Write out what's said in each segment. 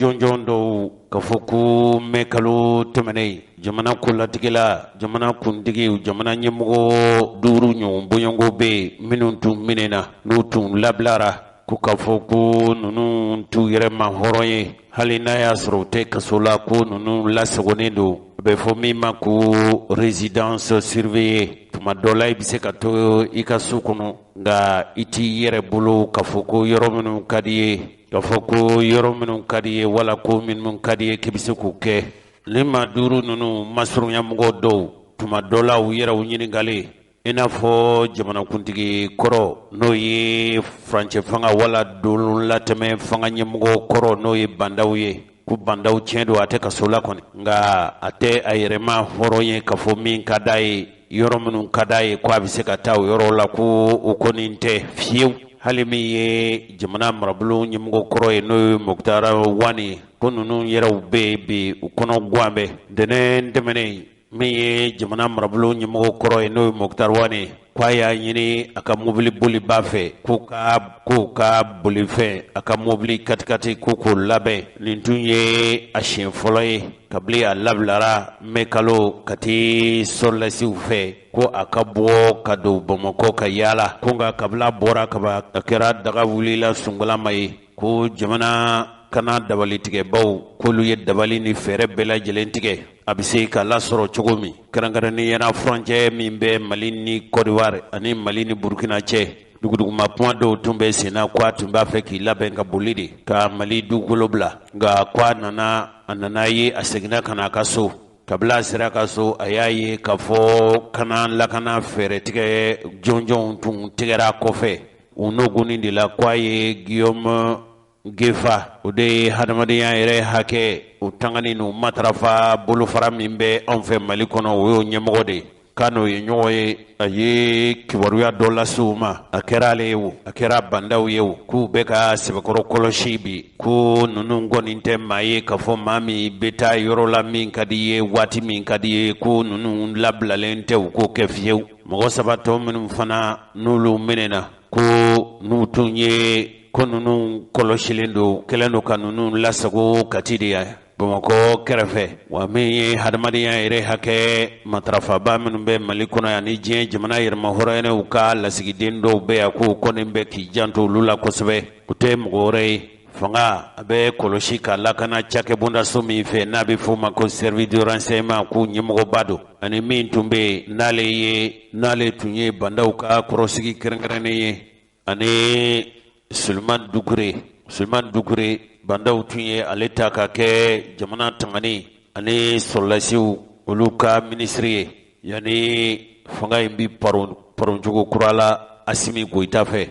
jɔnjɔn dɔw ka fɔ ko mɛ kalo tɛmɛnen jamana kolatigila jamana kuntigiw jamana ɲɛmɔgɔ duuru ɲɔgɔn bɔɲɔgɔnko bɛ yen minnu tun minɛna n'u tun labilara ko ka fɔ ko ninnu t'u yɛrɛ ma hɔrɔn ye hali n'a y'a sɔrɔ u tɛ kaso la ko ninnu lasagonnen don a bɛ fɔ min ma ko résidence surveillée tuma dɔ la i bɛ se ka to i ka so kɔnɔ nka i t'i yɛrɛ bolo ka fɔ ko yɔrɔ minnu ka di ye k'a fɔ ko yɔrɔ minnu ka di ye wala ko minnu ka di ye k'i bɛ se k'o kɛ ni maa duuru ninnu masurunyamɔgɔ dɔw tuma dɔ la u yɛrɛw ɲininkali i n'a fɔ jamanakuntigi kɔrɔ n'o ye furancɛ fanga wala don latɛmɛ fanga ɲɛmɔgɔ kɔrɔ n'o ye bandaw ye ko bandaw tiɲɛ don a tɛ kaso la kɔni nka a tɛ a yɛrɛma hɔrɔn ye k'a fɔ min ka d'a ye yɔrɔ minnu ka d'a ye ko a bɛ se ka taa o yɔrɔ la ko o kɔni tɛ fiyewu hali min ye jamana marabolo ɲɛmɔgɔ kɔrɔ ye n'o ye Mukutari Wani ko ninnu yɛrɛw bɛ yen bi u kɔnɔ guwan bɛ ntɛnɛn tɛmɛnen min ye jamana marabolo ɲɛmɔgɔ kɔrɔ ye n'o ye Mukutari Wani ko a y'a ɲini a ka mobili boliba fɛ k'o ka bolifɛn a ka mobili katikati ko k'o labɛn nin tun ye a siɲɛ fɔlɔ ye kabini a labilara mɛ kalo ka ti sɔrɔlasiw fɛ ko a ka bɔ ka don Bamakɔ ka yaala ko nka kabila bɔra kaba a kɛra daga wulila sungulama ye ko jamana kana dabalitigɛbaw k'olu ye dabali ni fɛɛrɛ bɛɛ lajɛlen tigɛ a bɛ se ka lasɔrɔ cogo min kɛrɛnkɛrɛnnenya furancɛ min bɛ Mali ni Côte d'Ivoire ani Mali ni Burkina cɛ duguduguma kuma dɔw tun bɛ senna ko a tun b'a fɛ k'i labɛn ka boli de ka Mali dugukolo bila nka ko a nana ye a seginna ka na a ka so kabila a sera ka so a y'a ye k'a fɔ kana lakana fɛɛrɛ tigɛ jɔnjɔnw tun tigɛra kɔfɛ u n'ogunin de la ko a ye Guillaume Gefa o de ye hadamadenya yɛrɛ hakɛ o tangani n'u matarafa bolofara min bɛ anw fɛ Mali kɔnɔ o y'o ɲɛmɔgɔ de k'a n'o ye ɲɔgɔn ye a ye kibaruya dɔ lase u ma a kɛra ale ye o a kɛra bandaw ye o k'u bɛ ka sɛbɛkɔrɔ kɔlɔsi bi ko ninnu kɔni tɛ maa ye k'a fɔ maa min bɛ taa yɔrɔ la min ka di ye waati min ka di ye ko ninnu labilalen tɛ u k'o kɛ fiyewu mɔgɔ saba tɔ minnu fana n'olu minɛna ko n'u tun ye ko ninnu kɔlɔsilen don kɛlen don ka ninnu lasago Kati de ya Bamakɔ kɛrɛfɛ wa min ye hadamadenya yɛrɛ hakɛ matarafaba minnu bɛ Mali kɔnɔ yan ni diɲɛ jamana yɛrɛma hɔrɔnw ka lasigiden dɔw bɛ yan k'o kɔni bɛ k'i janto olu la kosɛbɛ o tɛ mɔgɔ wɛrɛ ye fanga a bɛ kɔlɔsi ka lakana cakɛbondaso min fɛ n'a bɛ f'o ma ko service de renseignement k'u ɲɛmɔgɔba don ani min tun bɛ n'ale tun ye bandaw ka kɔrɔsigi kɛrɛnkɛrɛnnen ye ani Suleman Dukure bandaw tun ye ale ta ka kɛ jamana tangani ani sɔrɔlasiw olu ka minisiri ye yanni fanga in bi paron cogo kura la Asimi Goyita fɛ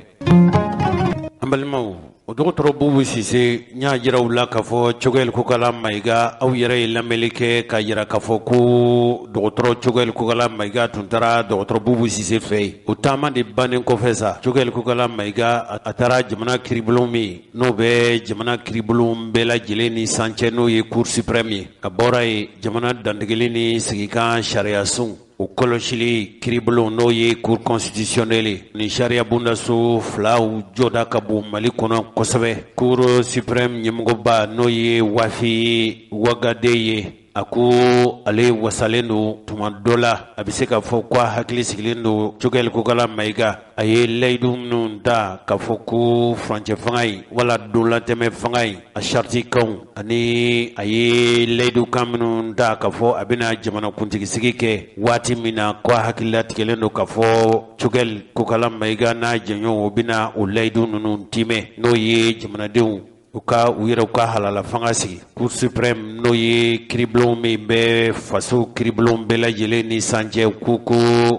an balimaw o dɔgɔtɔrɔ Bubu Sise n y'a jira u la k'a fɔ Choguel Kokala Mayiga aw yɛrɛ ye lamɛnli kɛ k'a jira k'a fɔ ko dɔgɔtɔrɔ Choguel Kokala Mayiga tun taara dɔgɔtɔrɔ Bubu Sise fɛ yen o taama de bannen kɔfɛ sa Choguel Kokala Mayiga a taara jamana kiribulon min n'o bɛ jamana kiribulon bɛɛ lajɛlen ni sancɛ n'o ye Cour suprême ye a bɔra yen jamana dantigɛli ni sigikan sariyasun o kɔlɔsili kiribulon n'o ye Cour constitutionnelle ni sariya bondaso filaw jɔda ka bon Mali kɔnɔ kosɛbɛ Cour suprême ɲɛmɔgɔba n'o ye Wafi Wagade ye a ko ale wasalen don tuma dɔ la a bɛ se k'a fɔ ko a hakili sigilen don Choguel Kokala Mayiga a ye layidu minnu ta k'a fɔ ko furancɛ fanga in wala donlatɛmɛ fanga in a saritikanw ani a ye layidukan minnu ta k'a fɔ a bɛna jamanakuntigisigi kɛ waati min na ko a hakililatigɛlen don k'a fɔ Choguel Kokala Mayiga n'a jɛɲɔgɔnw o bɛna o layidu ninnu timɛ n'o ye jamanadenw u yɛrɛw ka halala fanga sigi Cour suprême n'o ye kiribulon min bɛ faso kiribulon bɛɛ lajɛlen ni sancɛ ko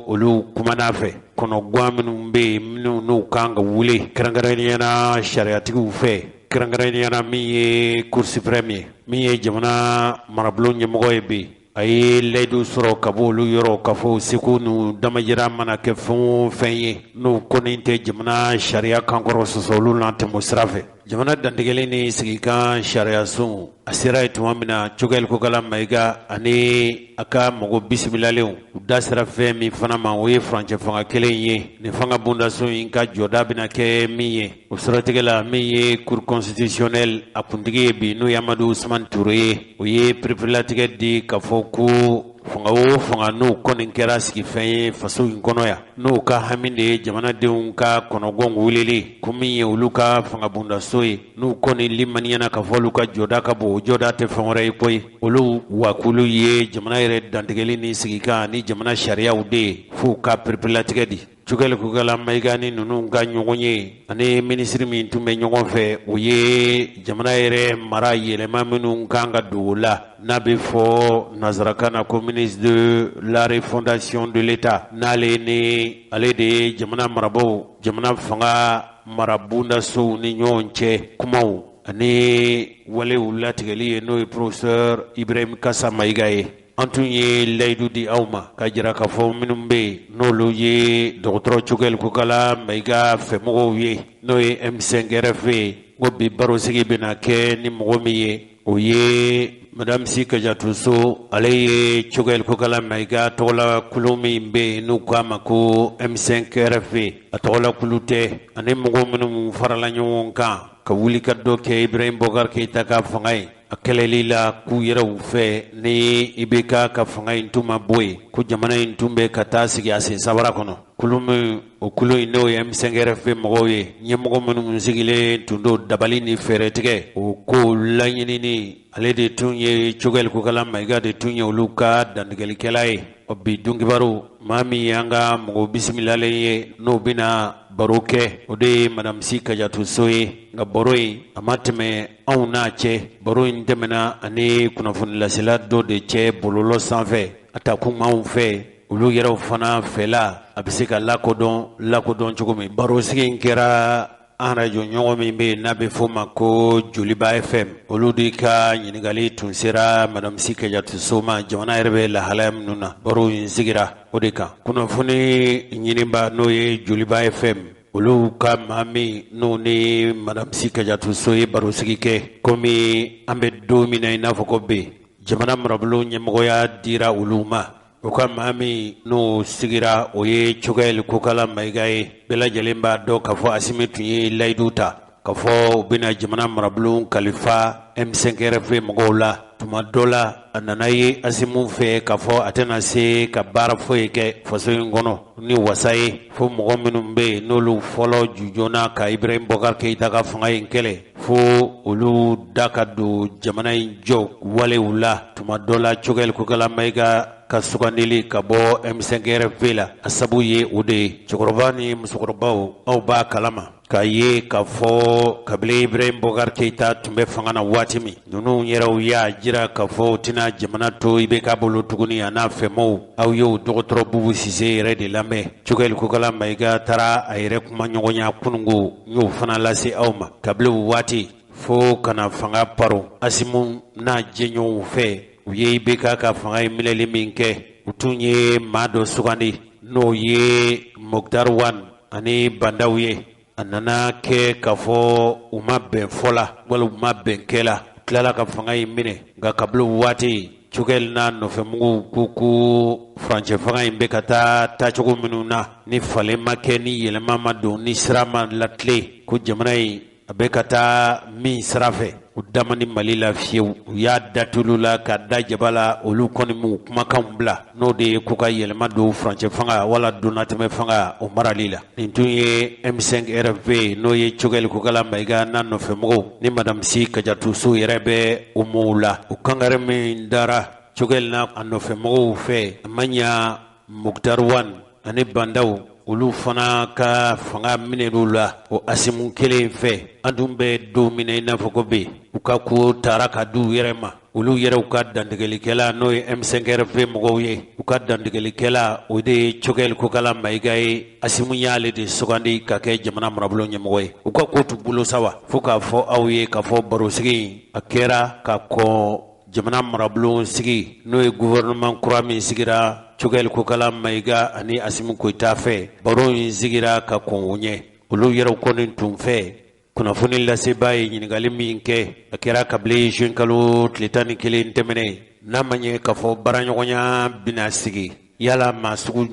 olu kumana fɛ kɔnɔguwan minnu bɛ yen minnu n'u kan ka wuli kɛrɛnkɛrɛnniyana sariyatigiw fɛ kɛrɛnkɛrɛnniyana min ye Cour suprême ye min ye jamana marabolo ɲɛmɔgɔ ye bi a ye layidu sɔrɔ ka bɔ olu yɔrɔ k'a fɔ seko n'u damajira mana kɛ fɛn o fɛn ye n'u kɔni tɛ jamana sariya kankɔrɔ sɔsɔ olu n'a tɛmɛ sira fɛ jamana dantigɛli ni sigi kan sariya sun a sera tuma min na Choguel Kokala Mayiga ani a ka mɔgɔ bisimilalenw u da sera fɛn min fana ma o ye furancɛ fanga kelen ye nin fanga bondaso in ka jɔda bɛna kɛ min ye o siratigɛ la min ye cour constitutionnelle a kuntigi ye bi n'o ye Amadu Usman Ture ye o ye pereperelatigɛ di k'a fɔ ko fanga o fanga n'o kɔni kɛra sigifɛn ye faso in kɔnɔ yan n'o ka hami de ye jamanadenw ka kɔnɔgɔn weleli ko min ye olu ka fanga bondaso ye n'u kɔni limaniyana k'a fɔ olu ka jɔda ka bon o jɔda tɛ fɛn wɛrɛ ye koyi olu wakulu ye jamana yɛrɛ dantigɛli ni sigi kan ni jamana sariyaw de ye f'u ka pereperelatigɛ di Choguel Kokala Mayiga ni ninnu ka ɲɔgɔn ye ani minisiri min tun bɛ ɲɔgɔn fɛ o ye jamana yɛrɛ mara yɛlɛma minnu kan ka don o la n'a bɛ fɔ nazarakan na ko ministre de la refondation de l'État n'ale ni ale de ye jamana marabaaw jamana fanga marabondasow ni ɲɔgɔn cɛ kumaw ani walew latigɛli ye n'o ye professeur Ibrahim Kassa Mayiga ye an tun ye layidu di aw ma ka jira k'a fɔ minnu bɛ yen n'olu ye dɔgɔtɔrɔ Choguel Kokala Mayiga fɛmɔgɔw ye n'o ye M5 RFA ko bi barosigi bɛna kɛ ni mɔgɔ min ye o ye Madame Si Kadiatou So ale ye Choguel Kokala Mayiga tɔgɔla kulu min bɛ yen n'u k'a ma ko M5 RFA a tɔgɔla kulu tɛ ani mɔgɔ minnu farala ɲɔgɔn kan ka wuli ka dɔ kɛ Ibrahim Bokar Keita ka fanga ye a kɛlɛli la k'u yɛrɛw fɛ ni IBK ka fanga in tun ma bɔ yen ko jamana in tun bɛ ka taa sigi a sen sabara kɔnɔ kulu min o kulu in n'o ye M5 RFA mɔgɔw ye ɲɛmɔgɔ minnu sigilen tun do dabali ni fɛɛrɛ tigɛ o ko laɲinini ale de tun ye Choguel Kokala Mayiga de tun ye olu ka dantigɛlikɛla ye bi dunkibaru maa min ye an ka mɔgɔ bisimilalen ye n'o bɛna baro kɛ o de ye Madame Si Kadiatou So ye nka baro in a ma tɛmɛ anw n'a cɛ baro in tɛmɛna ani kunnafonilasela dɔ de cɛ bɔlɔlɔ sanfɛ a ta kun anw fɛ olu yɛrɛw fana fɛla a bɛ se ka lakodɔn cogo min baro sigi in kɛra an rajo ɲɔgɔn min bɛ yen n'a bɛ f'o ma ko Joliba FM olu de ka ɲininkali tun sera Madame Si Kadiatou So ma jamana yɛrɛ bɛ lahalaya minnu na baro in sigira o de kan kunnafoni ɲiniba n'o ye Joliba FM olu ka maa min n'o ni Madame Si Kadiatou So ye baro sigi kɛ komi an bɛ don min na i n'a fɔ ko bi jamana marabolo ɲɛmɔgɔya dira olu ma o ka maa min n'o sigira o ye Choguel Kokala Mayiga ye bɛɛ lajɛlen b'a dɔn k'a fɔ Asimi tun ye layidu ta k'a fɔ u bɛna jamana marabolo kalifa M5 RFA mɔgɔw la tuma dɔ la a nana ye Asimu fɛ k'a fɔ a tɛna se ka baara foyi kɛ faso in kɔnɔ ni wasa ye fo mɔgɔ minnu bɛ yen n'olu fɔlɔ ju joona ka Ibrahim Bokar Keita ka fanga in kɛlɛ fo olu da ka don jamana in jɔ walew la tuma dɔ la Choguel Kokala Mayiga ka sugandili ka bɔ M5 RFA la a sabu ye o de ye cɛkɔrɔba ni musokɔrɔbaw aw b'a kalama k'a ye k'a fɔ kabini Ibrahim Bokar Keita tun bɛ fanga na waati min ninnu yɛrɛw y'a jira k'a fɔ u tɛna jamana to IBK bolo tuguni a n'a fɛmaw aw y'o dɔgɔtɔrɔ Bubu Sise yɛrɛ de lamɛn Choguel Kokala Mayiga taara a yɛrɛ kuma ɲɔgɔnya kunungo n y'o fana lase aw ma kabini o waati fo kana fanga paro Asimu n'a jɛɲɔgɔnw fɛ u ye IBK ka fanga in minɛli min kɛ u tun ye maa dɔ sugandi n'o ye Mokhtar Wan ani bandaw ye a nana kɛ k'a fɔ u ma bɛn fɔ la wala u ma bɛn kɛ la u tilala ka fanga in minɛ nka kabini o waati Choguel n'a nɔfɛmɔgɔw ko furancɛ fanga in bɛ ka taa taacogo minnu na ni falen ma kɛ ni yɛlɛma ma don ni sira ma latilen ko jamana in a bɛ ka taa min sira fɛ u dama ni Mali la fiyewu u y'a datulu la ka da jaba la olu kɔni m'u kumakanw bila n'o de ye ko ka yɛlɛma don furancɛ fanga wala donnatɛmɛ fanga o marali la nin tun ye M5 RFA n'o ye Choguel Kokala Mayiga n'a nɔfɛmɔgɔw ni Madame Si Kadiatou So yɛrɛ bɛ o mow la o kangare min dara Choguel n'a a nɔfɛmɔgɔw fɛ a ma ɲa Mokhtar Wan ani bandaw olu fana ka fanga minɛlu la o Asimu kelen fɛ an dun bɛ don min na i n'a fɔ ko bi u ka ko taara ka di u yɛrɛ ma olu yɛrɛw ka dantigɛlikɛla n'o ye M5 RFA mɔgɔw ye u ka dantigɛlikɛla o de ye Choguel Kokala Mayiga ye Asimu y'ale de sugandi ka kɛ jamana marabolo ɲɛmɔgɔ ye u ka ko t'u bolo sa wa fo k'a fɔ aw ye k'a fɔ barosigi a kɛra ka kɔn jamana marabolo sigi n'o ye gouvernement kura min sigira Choguel Kokala Mayiga ani Asimu Koita fɛ baro in sigira ka kɔn o ɲɛ olu yɛrɛw kɔni tun fɛ kunnafoni lasebaa ye ɲininkali min kɛ a kɛra kabile juin kalo tile 11 tɛmɛnen n'a ma ɲɛ k'a fɔ baaraɲɔgɔnya bɛna sigi yala maa sugu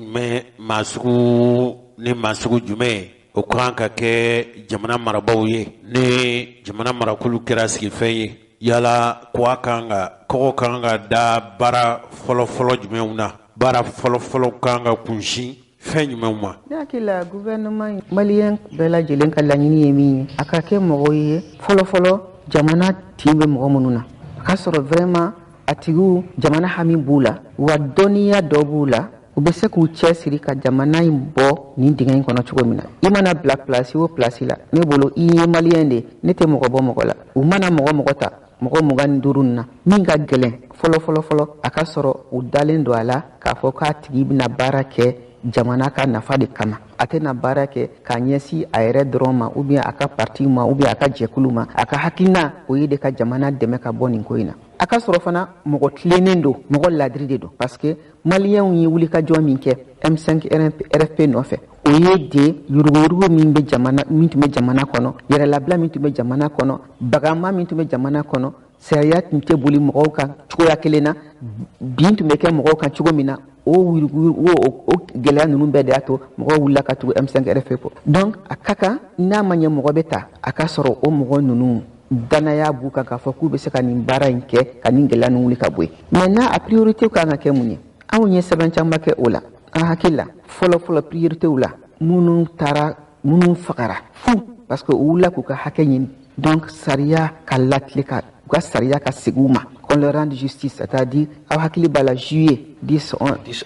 jumɛn o kan ka kɛ jamana marabaaw ye ni jamana marakulu kɛra sigifɛn ye yala kɔgɔ kan ka da baara fɔlɔfɔlɔ jumɛnw na baara fɔlɔfɔlɔ kan ka kunsin fɛn jumɛnw ma. Ne hakili la gouvernement malien bɛɛ lajɛlen ka laɲini ye min ye a ka kɛ mɔgɔw ye fɔlɔfɔlɔ jamana tin bɛ mɔgɔ minnu na a ka sɔrɔ vraiment a tigiw jamana hami b'u la wa dɔnniya dɔ b'u la u bɛ se k'u cɛ siri ka jamana in bɔ nin dingɛ in kɔnɔ cogo min na i mana bila place o place la ne bolo i ye malien de ne tɛ mɔgɔ bɔ mɔgɔ la u mana mɔgɔ ta mɔgɔ 25 na min ka gɛlɛn fɔlɔ a ka sɔrɔ u dalen don a la k'a fɔ k'a tigi bɛna baara kɛ jamana ka nafa de kama a tɛna baara kɛ k'a ɲɛsin a yɛrɛ dɔrɔn ma ou bien a ka parti ma ou bien a ka jɛkulu ma a ka hakilina o ye de ka jamana dɛmɛ ka bɔ nin ko in na a ka sɔrɔ fana mɔgɔ tilennen don mɔgɔ ladiri de don parce que maliyɛnw ye wulikajɔ min kɛ M5 RFP nɔfɛ o ye de yurugu min tun bɛ jamana kɔnɔ yɛrɛlabila min tun bɛ jamana kɔnɔ bagama min tun bɛ jamana kɔnɔ sariya tun tɛ boli mɔgɔw kan cogoya kelen na bin tun bɛ kɛ mɔgɔw kan cogo min na o gɛlɛya ninnu bɛɛ de y'a to mɔgɔw wulila ka tugu M5 RFP kɔ donc a ka kan n'a ma ɲɛ mɔgɔ bɛ ta a ka sɔrɔ o mɔgɔ ninnu danaya b'u kan k'a fɔ k'u bɛ se ka nin baara in kɛ ka nin gɛlɛya ninnu wuli ka bɔ yen maintenant a priorité kan ka kɛ mun ye anw ye sɛbɛn caman kɛ o la an hakili la fɔlɔfɔlɔ priorité la minnu fagara fu parce que u wulila k'u ka hakɛ ɲini donc sariya ka latile ka u ka sariya ka segin u ma qu'on leur rende justice c'est-à-dire aw hakili b'a la juillet 10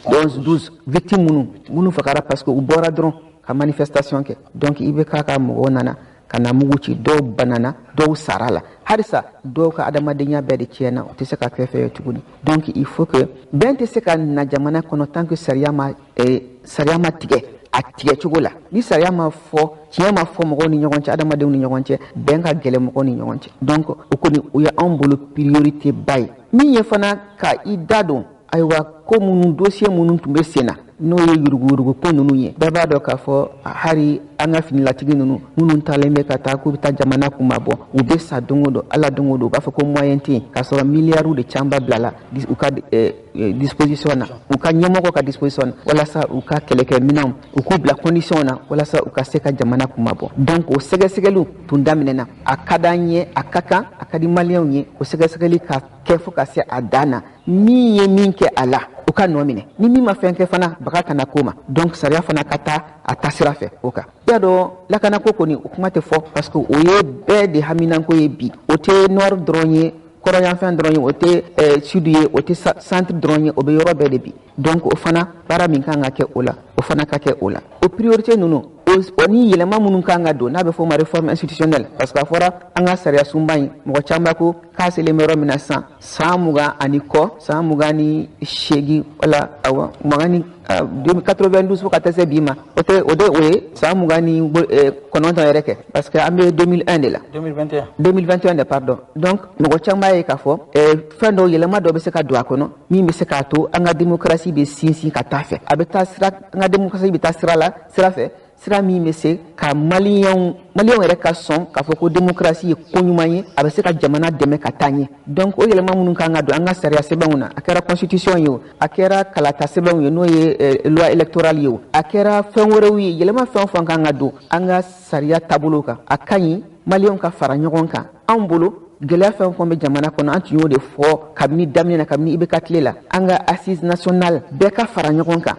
11 12 victime minnu fagara parce que u bɔra dɔrɔn ka manifestation kɛ donc i bɛ k'a ka mɔgɔw nana ka na mugu ci dɔw banana dɔw sara la halisa dɔw ka adamadenya bɛɛ de tiɲɛna u tɛ se ka kɛ fɛn ye tuguni donc il faut que bɛn tɛ se ka na jamana kɔnɔ tant que sariya ma tigɛ a tigɛ cogo la ni sariya ma fɔ tiɲɛ ma fɔ mɔgɔw ni ɲɔgɔn cɛ adamadenw ni ɲɔgɔn cɛ bɛn ka gɛlɛn mɔgɔw ni ɲɔgɔn cɛ donc o kɔni o ye anw bolo priorité ba ye min ye fana ka i da don ayiwa ko minnu dossier minnu tun bɛ sen na n'o ye yurugu ko ninnu ye bɛɛ b'a dɔn k'a fɔ hari an ka finilatigi ninnu minnu talen bɛ ka taa k'u bɛ taa jamana kun ma bɔ u bɛ sa don o don ala don o don u b'a fɔ ko moyen tɛ yen k'a sɔrɔ miliyariw de caman bilala u ka disposition na u ka ɲɛmɔgɔ ka disposition na walasa u ka kɛlɛkɛminɛnw u k'u bila condition na walasa u ka se ka jamana kun ma bɔ donc o sɛgɛsɛgɛliw tun daminɛna a ka d'an ye a ka kan a ka di maliyɛnw ye o sɛgɛsɛgɛli ka kɛ fo ka se a dan na min ye min kɛ a la u ka nɔ minɛ ni min ma fɛn kɛ fana baga kana ko ma donc sariya fana ka taa a ta sira fɛ o kan i y'a dɔn lakanako kɔni o kuma tɛ fɔ parce que o ye bɛɛ de haminanko ye bi o tɛ nord dɔrɔn ye kɔrɔyanfɛn dɔrɔn ye o tɛ sud ye o tɛ centre dɔrɔn ye o bɛ yɔrɔ bɛɛ de bi donc o fana baara min kan ka kɛ o la o fana ka kɛ o la o priorité ninnu o ni yɛlɛma minnu kan ka don n'a bɛ fɔ o ma réforme institutionnelle parce que a fɔra an ka sariya sunba in mɔgɔ caman ko k'a selen bɛ yɔrɔ min na sisan san 28 wala awɔ 92 fo ka taa se bi ma o ye san 29 yɛrɛ kɛ parce que an bɛ 2001 de la 2021 de pardon donc mɔgɔ caman ye k'a fɔ fɛn dɔw yɛlɛma dɔ bɛ se ka don a kɔnɔ min bɛ se k'a to an ka démocratie bɛ sinsin ka taa fɛ a bɛ taa sira an ka démocratie bɛ taa sira fɛ sira min bɛ se ka maliyɛnw yɛrɛ ka sɔn k'a fɔ ko démocratie ye ko ɲuman ye a bɛ se ka jamana dɛmɛ ka taa ɲɛ donc o yɛlɛma minnu kan ka don an ka sariya sɛbɛnw na a kɛra constitution ye o a kɛra kalata sɛbɛnw ye n'o ye loi électorale ye o a kɛra fɛn wɛrɛw ye yɛlɛma fɛn o fɛn kan ka don an ka sariya taabolo kan a ka ɲi maliyɛnw ka fara ɲɔgɔn kan anw bolo gɛlɛya fɛn o fɛn bɛ jamana kɔnɔ an tun y'o de fɔ kabini daminɛ na kabini IBK tile la an ka assise nationale bɛɛ ka fara ɲɔgɔn kan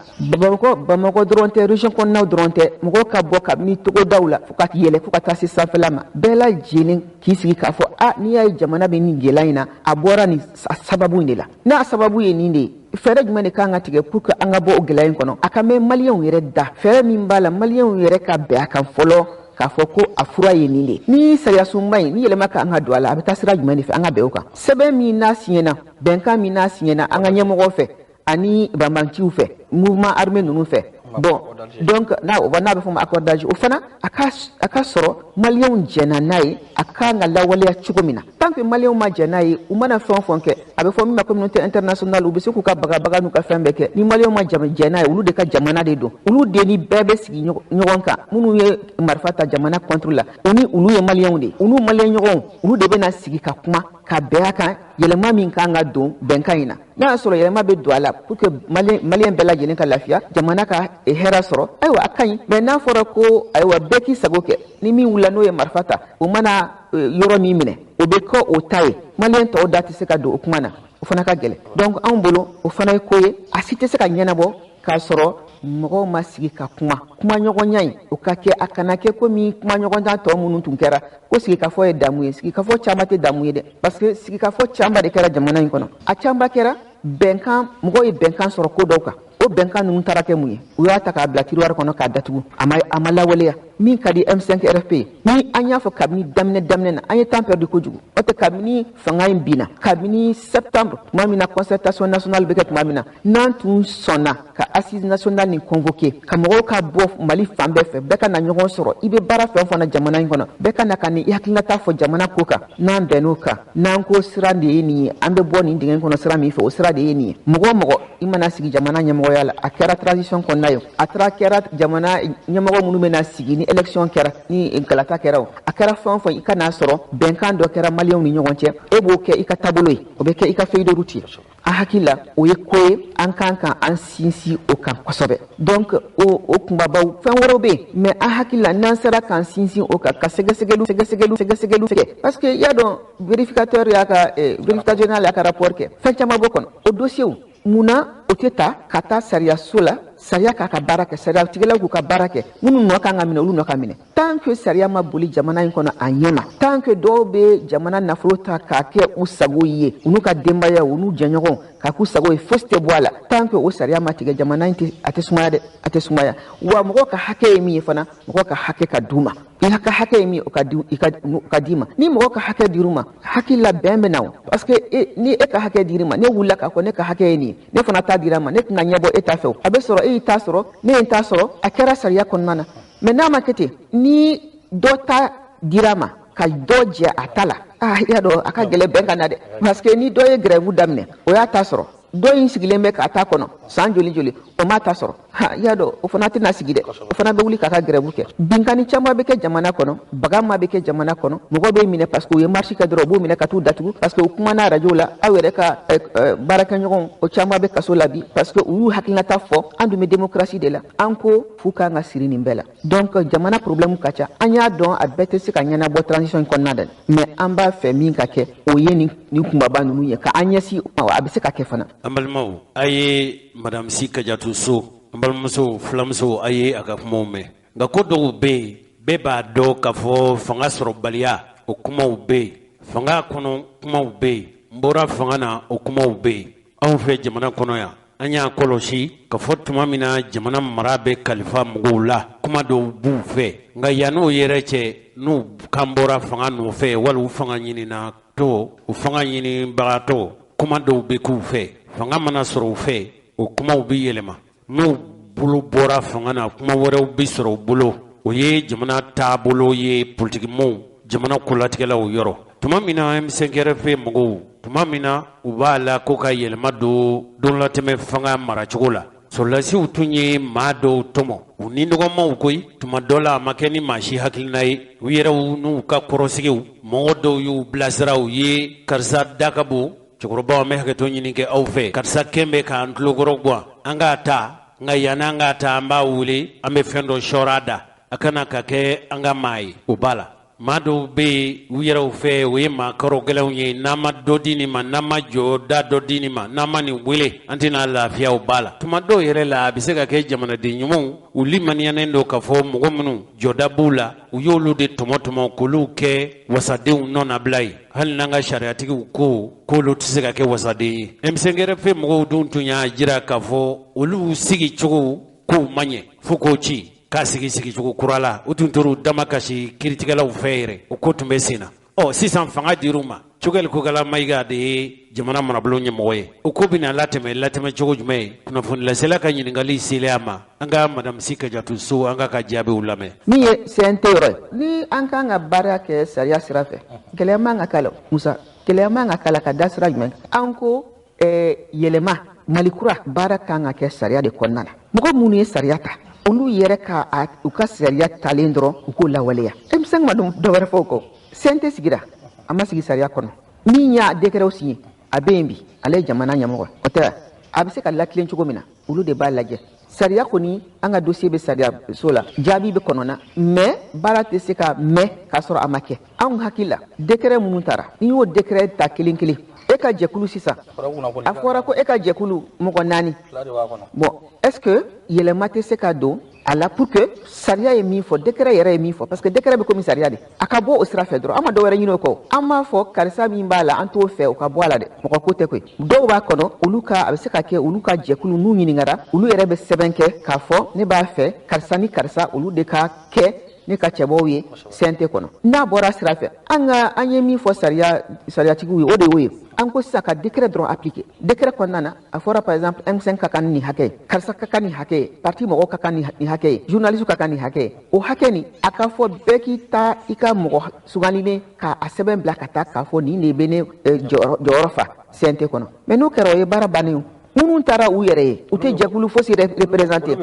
bamakɔ dɔrɔn tɛ région kɔnɔnaw dɔrɔn tɛ mɔgɔw ka bɔ kabini togodaw la fo ka yɛlɛ fo ka taa se sanfɛla ma bɛɛ lajɛlen k'i sigi k'a fɔ n'i y'a ye jamana bɛ nin gɛlɛya in na a bɔra nin sababu in de la n'a sababu ye nin de ye fɛɛrɛ jumɛn de kan ka tigɛ pour que an ka bɔ o gɛlɛya in kɔnɔ a ka mɛn maliyɛnw yɛrɛ da fɛɛrɛ min b'a la maliyɛnw yɛrɛ ka bɛn a kan fɔlɔ k'a fɔ ko a fura ye nin de ni sariya sunba in ni yɛlɛma ka an ka don a la a bɛ taa sira jumɛn de fɛ an ka bɛn o kan sɛbɛn min n'a siɲɛna bɛnkan min n'a siɲɛna an ka ɲɛmɔgɔw fɛ ani banbanciw fɛ mouvement armé ninnu fɛ bon donc na o na be fo accordage o fana aka soro malien jena nay aka nga lawale ya chugomina tant que malien ma jena yi o mana fonke abe fo mi ma communauté internationale ubi ku ka baga nu ka fembeke ni malien ma jena yi ulu de ka jamana de do ulu de ni bebe sigi nyogonka munu ye marfata jamana contre la oni ulu ye malien de ulu malien nyogon ulu de be na sigi ka kuma ka beaka yelema min kanga don benkaina na soro yelema be do ala pour que malien bela jelen ka lafia jamana ka hera soro aywa akai mais na fora ko aywa beki sagoke ni mi wula no ye marfata o mana yoro mi mine o be ko o tay malien to dati se ka do kumana o fana ka gele donc an bolo o fana ko ye asite se ka nyanabo ka soro mɔgɔw ma sigi ka kuma ɲɔgɔnya in o ka kɛ a kana kɛ komi kuma ɲɔgɔnya tɔ minnu tun kɛra ko sigikafɔ ye damu ye sigikafɔ caman tɛ damu ye dɛ parce que sigikafɔ caman de kɛra jamana in kɔnɔ a caman kɛra bɛnkan mɔgɔw ye bɛnkan sɔrɔ ko dɔw kan o bɛnkan ninnu taara kɛ mun ye u y'a ta k'a bila tiroir kɔnɔ k'a datugu a ma lawaleya min ka di M5 RFP ni an y'a fɔ kabini daminɛ na an ye temps perdu kojugu o tɛ kabini fanga in binna kabini septembre tuma min na concertation nationale bɛ kɛ tuma min na n'an tun sɔnna ka assise nationale nin convoqué ka mɔgɔw ka bɔ Mali fan bɛɛ fɛ bɛɛ ka na ɲɔgɔn sɔrɔ i bɛ baara fɛn o fɛn na jamana in kɔnɔ bɛɛ ka na ka ni hakilinata fɔ jamana ko kan n'an bɛnn'o kan n'an ko sira de ye nin ye an bɛ bɔ nin dingɛ kɔnɔ sira min fɛ o sira de ye nin ye mɔgɔ i mana sigi jamana ɲɛmɔgɔya la a kɛra transition kɔnɔna ye a kɛra jamana ɲɛmɔgɔ minnu bɛ na sigi ni élection kɛra ni galata kɛra o a kɛra fɛn o fɛn i ka n'a sɔrɔ bɛnkan dɔ kɛra maliyɛnw ni ɲɔgɔn cɛ e b'o kɛ i ka taabolo ye o bɛ kɛ i ka feuille de route ye a hakili la o ye ko ye an kan an sinsin o kan kosɛbɛ donc o kunbabaw fɛn wɛrɛw bɛ yen mais an hakili la n'an sera k'an sinsin o kan ka sɛgɛsɛgɛliw kɛ parce que y'a dɔn vérificateur y'a ka vérificateur général y'a ka rapport kɛ fɛn caman b'o kɔnɔ o dossier munna o tɛ ta ka taa sariyaso la sariya k'a ka baara kɛ sariyatigɛlaw k'u ka baara kɛ minnu nɔ kan ka minɛ olu nɔ ka minɛ tant que sariya ma boli jamana in kɔnɔ a ɲɛ ma tant que dɔw bɛ jamana nafolo ta k'a kɛ u sago ye u n'u ka denbaya u n'u jɛɲɔgɔnw k'a k'u sago ye fosi tɛ bɔ a la tant que o sariya ma tigɛ jamana in a tɛ sumaya dɛ a tɛ sumaya wa mɔgɔ ka hakɛ ye min ye fana mɔgɔ ka hakɛ ka d'u ma i ka hakɛ ye min o ka d'i ma ni mɔgɔ ka hakɛ dir'u ma hakili la bɛn bɛ na o parce que ni e ka hakɛ dir'i ma ne wulila k'a fɔ ne ka hakɛ ye nin ye ne fana ta dira ma ne tɛna ɲɛ bɔ e ta fɛ o a bɛ sɔrɔ e y'i ta sɔrɔ ne ye n ta sɔrɔ a kɛra sariya kɔnɔna na mais n'a ma kɛ ten ni dɔ ta dira ma ka dɔ jɛ a ta la y'a dɔn a ka gɛlɛn bɛn ka na dɛ parce que ni dɔ ye grève daminɛ o y'a ta sɔrɔ dɔ in sigilen bɛ k'a ta kɔnɔ san joli o m'a ta sɔrɔ y'a dɔn o fana tɛna sigi dɛ o fana bɛ wuli k'a ka grève kɛ binkani caman bɛ kɛ jamana kɔnɔ bagama bɛ kɛ jamana kɔnɔ mɔgɔ bɛ minɛ parce que u ye marche kɛ dɔrɔn u b'u minɛ ka t'u datugu parce que u kumana radio la aw yɛrɛ ka baarakɛɲɔgɔn o caman bɛ kaso la bi parce que u y'u hakilinata fɔ an dun bɛ démocratie de la an ko f'u kan ka siri nin bɛɛ la donc jamana problème ka ca an y'a dɔn a bɛɛ tɛ se ka ɲɛnabɔ transition in kɔnɔna dɛ mais an b'a fɛ min ka kɛ o ye nin kunbaba ninnu ye ka an ɲɛsin a bɛ se ka kɛ fana an balimaw a ye madame Si Kadiatou So an balimamuso filamuso a ye a ka kumaw mɛn nka ko dɔw bɛ yen bɛɛ b'a dɔn k'a fɔ fanga sɔrɔbaliya o kumaw bɛ yen fanga kɔnɔ kumaw bɛ yen n bɔra fanga na o kumaw bɛ yen anw fɛ jamana kɔnɔ yan an y'a kɔlɔsi ka fɔ tuma min na jamana mara bɛ kalifa mɔgɔw la kuma dɔw b'u fɛ nka yann'o yɛrɛ cɛ n'u kan bɔra fanga nɔfɛ wali u fanga ɲinina to u fanga ɲinibagatɔ kuma dɔw bɛ k'u fɛ fanga mana sɔrɔ u fɛ o kumaw bɛ yɛlɛma n'u bolo bɔra fanga na kuma wɛrɛw bɛ sɔrɔ u bolo o ye jamana taabolo ye politikimɔgɔw jamana kolatigɛlaw yɔrɔ tuma min na M5 RFP mɔgɔw tuma min na u b'a la ko ka yɛlɛma don latɛmɛ fanga maracogo la sɔrɔlasiw tun ye maa dɔw tɔmɔ u ni nɔgɔmaw koyi tuma dɔ la a ma kɛ ni maa si hakilina ye u yɛrɛw n'u ka kɔrɔsigiw mɔgɔ dɔw y'u bilasira u ye karisa da ka bon cɛkɔrɔbaw an bɛ hakɛto ɲini kɛ aw fɛ karisa kɛn bɛ k'an tulokɔrɔ gan an k'a ta nka yan'an k'a ta an b'a wele an bɛ fɛn dɔ sɔrɔ a da a kana ka kɛ an ka maa ye o b'a la maa dɔw bɛ yen u yɛrɛw fɛ o ye maakɔrɔ gɛlɛnw ye n'an ma dɔ di nin ma n'an ma jɔ da dɔ di nin ma n'an ma nin wele an tɛna lafiya o b'a la tuma dɔw yɛrɛ la a bɛ se ka kɛ jamanaden ɲumanw u limaniyalen don k'a fɔ mɔgɔ minnu jɔda b'u la u y'olu de tɔmɔ k'olu kɛ wasadenw nɔnabila ye hali n'an ka sariyatigiw ko k'olu tɛ se ka kɛ wasaden ye M5 RFP mɔgɔw dun tun y'a jira k'a fɔ olu sigi cogo k'u ma ɲɛ fo k'o ci k'a sigi cogo kura la u tun tor'u dama kasi kiiritigɛlaw fɛ yɛrɛ o ko tun bɛ sen na sisan fanga dir'u ma cogel ko gala mayga de jamana marabulu ɲɛmɔgɔ ye o ko bina latɛmɛ cogo jumɛn ye kunnafoni lasela ka ɲiningali seliya ma an ka madame Sika Jatu So an ka jaabiw lamɛn. min ye CNT yɔrɔ ye ni an kan ka baara kɛ sariya sira fɛ gɛlɛya man ka k'a la Musa gɛlɛya man ka k'a la ka da sira jumɛn an ko yɛlɛma malikura baara kan ka kɛ sariya de kɔnɔna na mɔgɔ minnu ye sariya ta olu yɛrɛ ka u ka sariya talen dɔrɔn u k'o lawaleya emisɛn ma dɔ wɛrɛ fɔ o kɔ CNT sigira a ma sigi sariya kɔnɔ min y'a décret signé a bɛ yen bi ale ye jamana ɲɛmɔgɔ o tɛ a bɛ se ka latilen cogo min na olu de b'a lajɛ sariya kɔni an ka dossier bɛ sariya so la jaabi bɛ kɔnɔna mais baara tɛ se ka mɛn k'a sɔrɔ a ma kɛ anw hakili la décret minnu taara n'i y'o décret ta kelen kelen e ka jɛkulu sisan a fɔra ko e ka jɛkulu mɔgɔ 4 bon est-ce que yɛlɛma tɛ se ka don a la pour que sariya ye min fɔ décret yɛrɛ ye min fɔ parce que décret bɛ komi sariya de a ka bɔ o sira fɛ dɔrɔn an ma dɔ wɛrɛ ɲini o kɔ an b'a fɔ karisa min b'a la an t'o fɛ o ka bɔ a la dɛ mɔgɔ ko tɛ koyi dɔw b'a kɔnɔ olu ka a bɛ se ka kɛ olu ka jɛkulu n'u ɲininkara olu yɛrɛ bɛ sɛbɛn kɛ k'a fɔ ne b'a fɛ karisa ni karisa olu de ka kɛ ne ka cɛbaw ye CNT kɔnɔ n'a bɔra sira fɛ an ye min fɔ sariyatigiw ye o de y'o ye an ko sisan ka décret dɔrɔn appliquer décret kɔnɔna na a fɔra par exemple M5 ka kan ni hakɛ ye karisa ka kan ni hakɛ ye parti mɔgɔw ka kan ni hakɛ ye journaliste ka kan ni hakɛ ye o hakɛ ni a ka fɔ bɛɛ k'i ta i ka mɔgɔ suganlilen k'a sɛbɛn bila ka taa k'a fɔ nin de bɛ ne jɔyɔrɔ fa CNT kɔnɔ mais n'o kɛra o ye baara bannen ye minnu taara u yɛrɛ ye u tɛ jɛkulu fosi représenter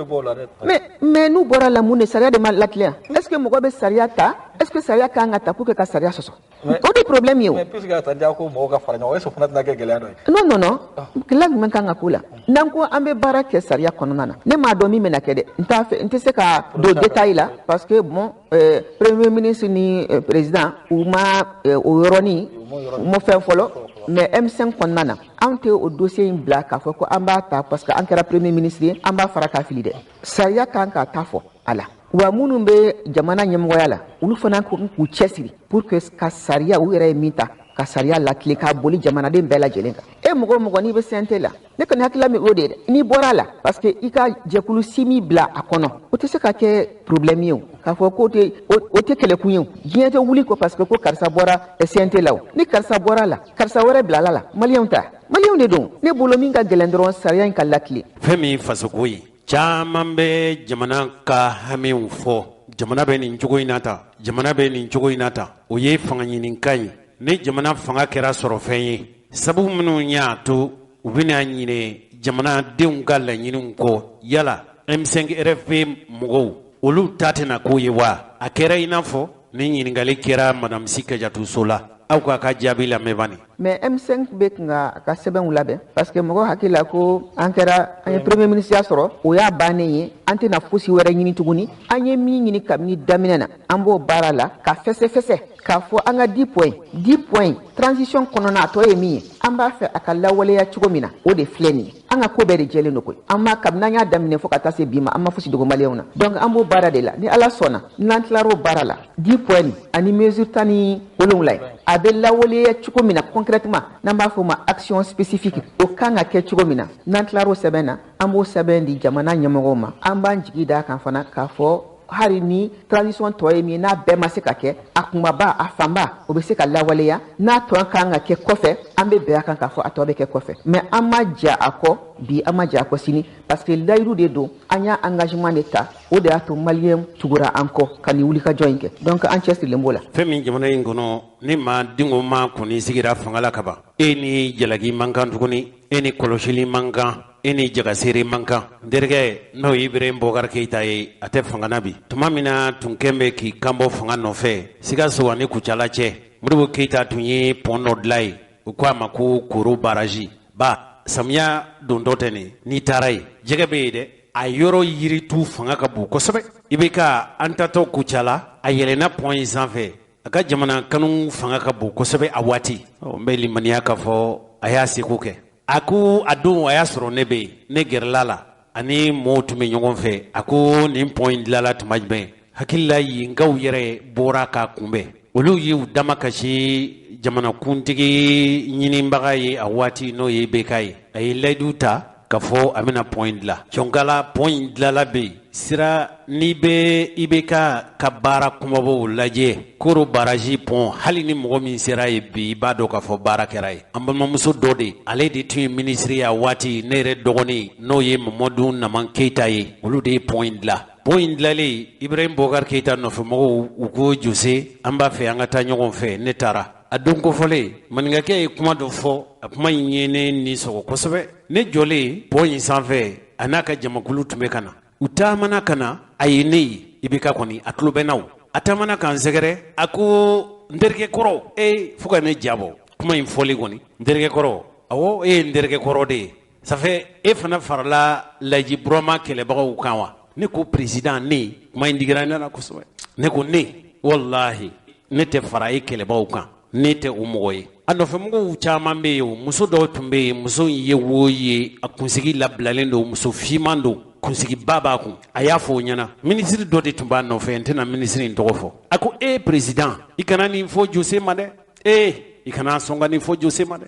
mais n'u bɔra la mun de sariya de ma latilen est-ce que mɔgɔ bɛ sariya ta est-ce que sariya kan ka ta pour que ka sariya sɔsɔ o de problème ye o non gɛlɛya jumɛn kan ka k'u la n'an ko an bɛ baara kɛ sariya kɔnɔna na ne m'a dɔn min bɛna kɛ dɛ n tɛ se ka don détail la parce que bon premier ministre ni président u ma o yɔrɔnin u ma fɛn fɔlɔ mais M5 kɔnɔna na an tɛ o dossier in bila k'a fɔ ko an b'a ta parce que an kɛra premier ministre ye an b'a fara k'a fili dɛ sariya kan ka ta fɔ a la wa minnu bɛ jamana ɲɛmɔgɔya la olu fana k'u cɛsiri pour que ka sariya u yɛrɛ ye min ta ka sariya latilen k'a boli jamanaden bɛɛ lajɛlen kan e mɔgɔ mɔgɔ n'i bɛ CNT la ne kɔni hakilila min o de ye dɛ n'i bɔra a la parce que i ka jɛkulu si min bila a kɔnɔ o tɛ se ka kɛ problème ye o k'a fɔ ko o tɛ kɛlɛkun ye o diɲɛ tɛ wuli ko parce que ko karisa bɔra CNT la o ni karisa bɔra a la karisa wɛrɛ bilala la maliyɛnw ta maliyɛnw de don ne bolo min ka gɛlɛn dɔrɔn sariya in ka latilen fɛn min fasoko ye caman bɛ jamana ka hamiw fɔ jamana bɛ nin cogo in na ta jamana bɛ nin cogo in na ta o ye fanga ɲininkan ye ni jamana fanga kɛra sɔrɔ fɛn ye sabu minnu y'a to u bɛna ɲini jamanadenw ka laɲiniw kɔ yala M5 RFP mɔgɔw olu ta tɛna k'o ye wa a kɛra i n'a fɔ ni ɲininkali kɛra madame Sika Jatu So la aw ka jaabi lamɛn bani mais M5 bɛ ka sɛbɛnw labɛn parce que mɔgɔ hakili la ko an ye premier ministre ya sɔrɔ o y'a bannen ye an tɛna fosi wɛrɛ ɲini tuguni an ye min ɲini kabini daminɛ na an b'o baara la ka fɛsɛfɛsɛ k'a fɔ an ka 10 points transition kɔnɔna a tɔ ye min ye an b'a fɛ a ka lawaleya cogo min na o de filɛ nin ye an ka ko bɛɛ de jɛlen don koyi an ma kabini an y'a daminɛ fo ka taa se bi ma an ma fosi dogo maliyɛnw na donc an b'o baara de la ni ala sɔnna n'an tilar'o baara la 10 points ani mesure 17 ye a bɛ lawaleya cogo min na concrètement n'an b'a fɔ o ma action spécifique o kan ka kɛ cogo min na n'an tilar'o sɛbɛn na an b'o sɛbɛn di jamana ɲɛmɔgɔw ma an b'an jigi d'a kan fana k'a fɔ hali ni transition tɔ ye min n'a bɛɛ ma se ka kɛ a kumaba a fanba o bɛ se ka lawaleya n'a tɔ kan ka kɛ kɔfɛ an bɛ bɛn a kan k'a fɔ a tɔ bɛ kɛ kɔfɛ mais an ma ja a kɔ bi an ma ja a kɔ sini parce que layidu de don an y'a engagement de ta o de y'a to maliyɛn tugura an kɔ ka nin wulikajɔ in kɛ donc an cɛsirilen b'o la fɛn min jamana in kɔnɔ ni maa denw ma kɔni sigira fanga la kaban e ni jalaki man kan tuguni e ni kɔlɔsili man kan e ni jagasere man kan n terikɛ n'o ye Ibrahim Bokar Keita ye a tɛ fanga na bi tuma min na tun kɛn bɛ k'i kanbɔ fanga nɔfɛ Sikaso ani Kucala cɛ Modibo Keita tun ye pont dɔ dilan ye u ko a ma ko Koro baraji ba samiya don dɔ tɛ nin n'i taara yen jɛgɛ bɛ yen dɛ a yɔrɔ yiritu fanga ka bon kosɛbɛ i bɛ ka an tatɔ Kucala a yɛlɛnna pont in sanfɛ a ka jamana kanu fanga ka bon kosɛbɛ a waati n bɛ limaniya k'a fɔ a y'a seko kɛ a ko a don a y'a sɔrɔ ne bɛ yen ne gɛrɛla la ani mɔɔw tun bɛ ɲɔgɔn fɛ a ko nin pont in dilanla tuma jumɛn hakilila yenkaw yɛrɛ bɔra k'a kunbɛn olu ye u dama kasi jamanakuntigi ɲinibaga ye a waati n'o ye BK ye a ye layidu ta k'a fɔ a bɛna pont in dilan Cɔnkala pont in dilanla bɛ yen sira ni be ibeka ka bara kumabo laje koro baraji pon hali ni mɔgɔ min sera ye bi ba do ka fɔ baara kɛra ye an balimamuso dɔ de ale de tun ye ministre ya waati ne yɛrɛ dɔgɔnin n'o ye Mamadu Naman Keita ye olu de ye pont in dilan pont in dilalen Ibrahim Bokar Keita nɔfɛmɔgɔw u ko Jose an b'a fɛ an ka taa ɲɔgɔn fɛ ne taara a don kofɔlen maninkakɛ ye kuma dɔ fɔ a kuma in ye ne nisɔgɔ kosɛbɛ ne jɔlen pont in sanfɛ a n'a ka jamakulu tun bɛ ka na u taamana ka na a ye ne ye Ibeka kɔni a tulo bɛ n na a taamana k'an sɛgɛrɛ a ko n terikɛ kɔrɔ fo ka ne jabɔ kuma in fɔli kɔni n terikɛ kɔrɔ awɔ e ye n terikɛ kɔrɔ de ye ça fait e fana farala Laji Burama kɛlɛbagaw kan wa ne ko président ne kuma in digira ne la kosɛbɛ ne ko ne wallahi ne tɛ fara e kɛlɛbagaw kan ne tɛ o mɔgɔ ye a nɔfɛmɔgɔw caman bɛ yen o muso dɔw tun bɛ yen muso in ye wo ye a kunsigi labilalen don muso fiman don kunsigiba b'a kun a y'a fɔ o ɲɛna minisiri dɔ de tun b'a nɔfɛ n tɛna minisiri in tɔgɔ fɔ a ko président i kana nin fɔ Jose ma dɛ i kana sɔn ka nin fɔ Jose ma dɛ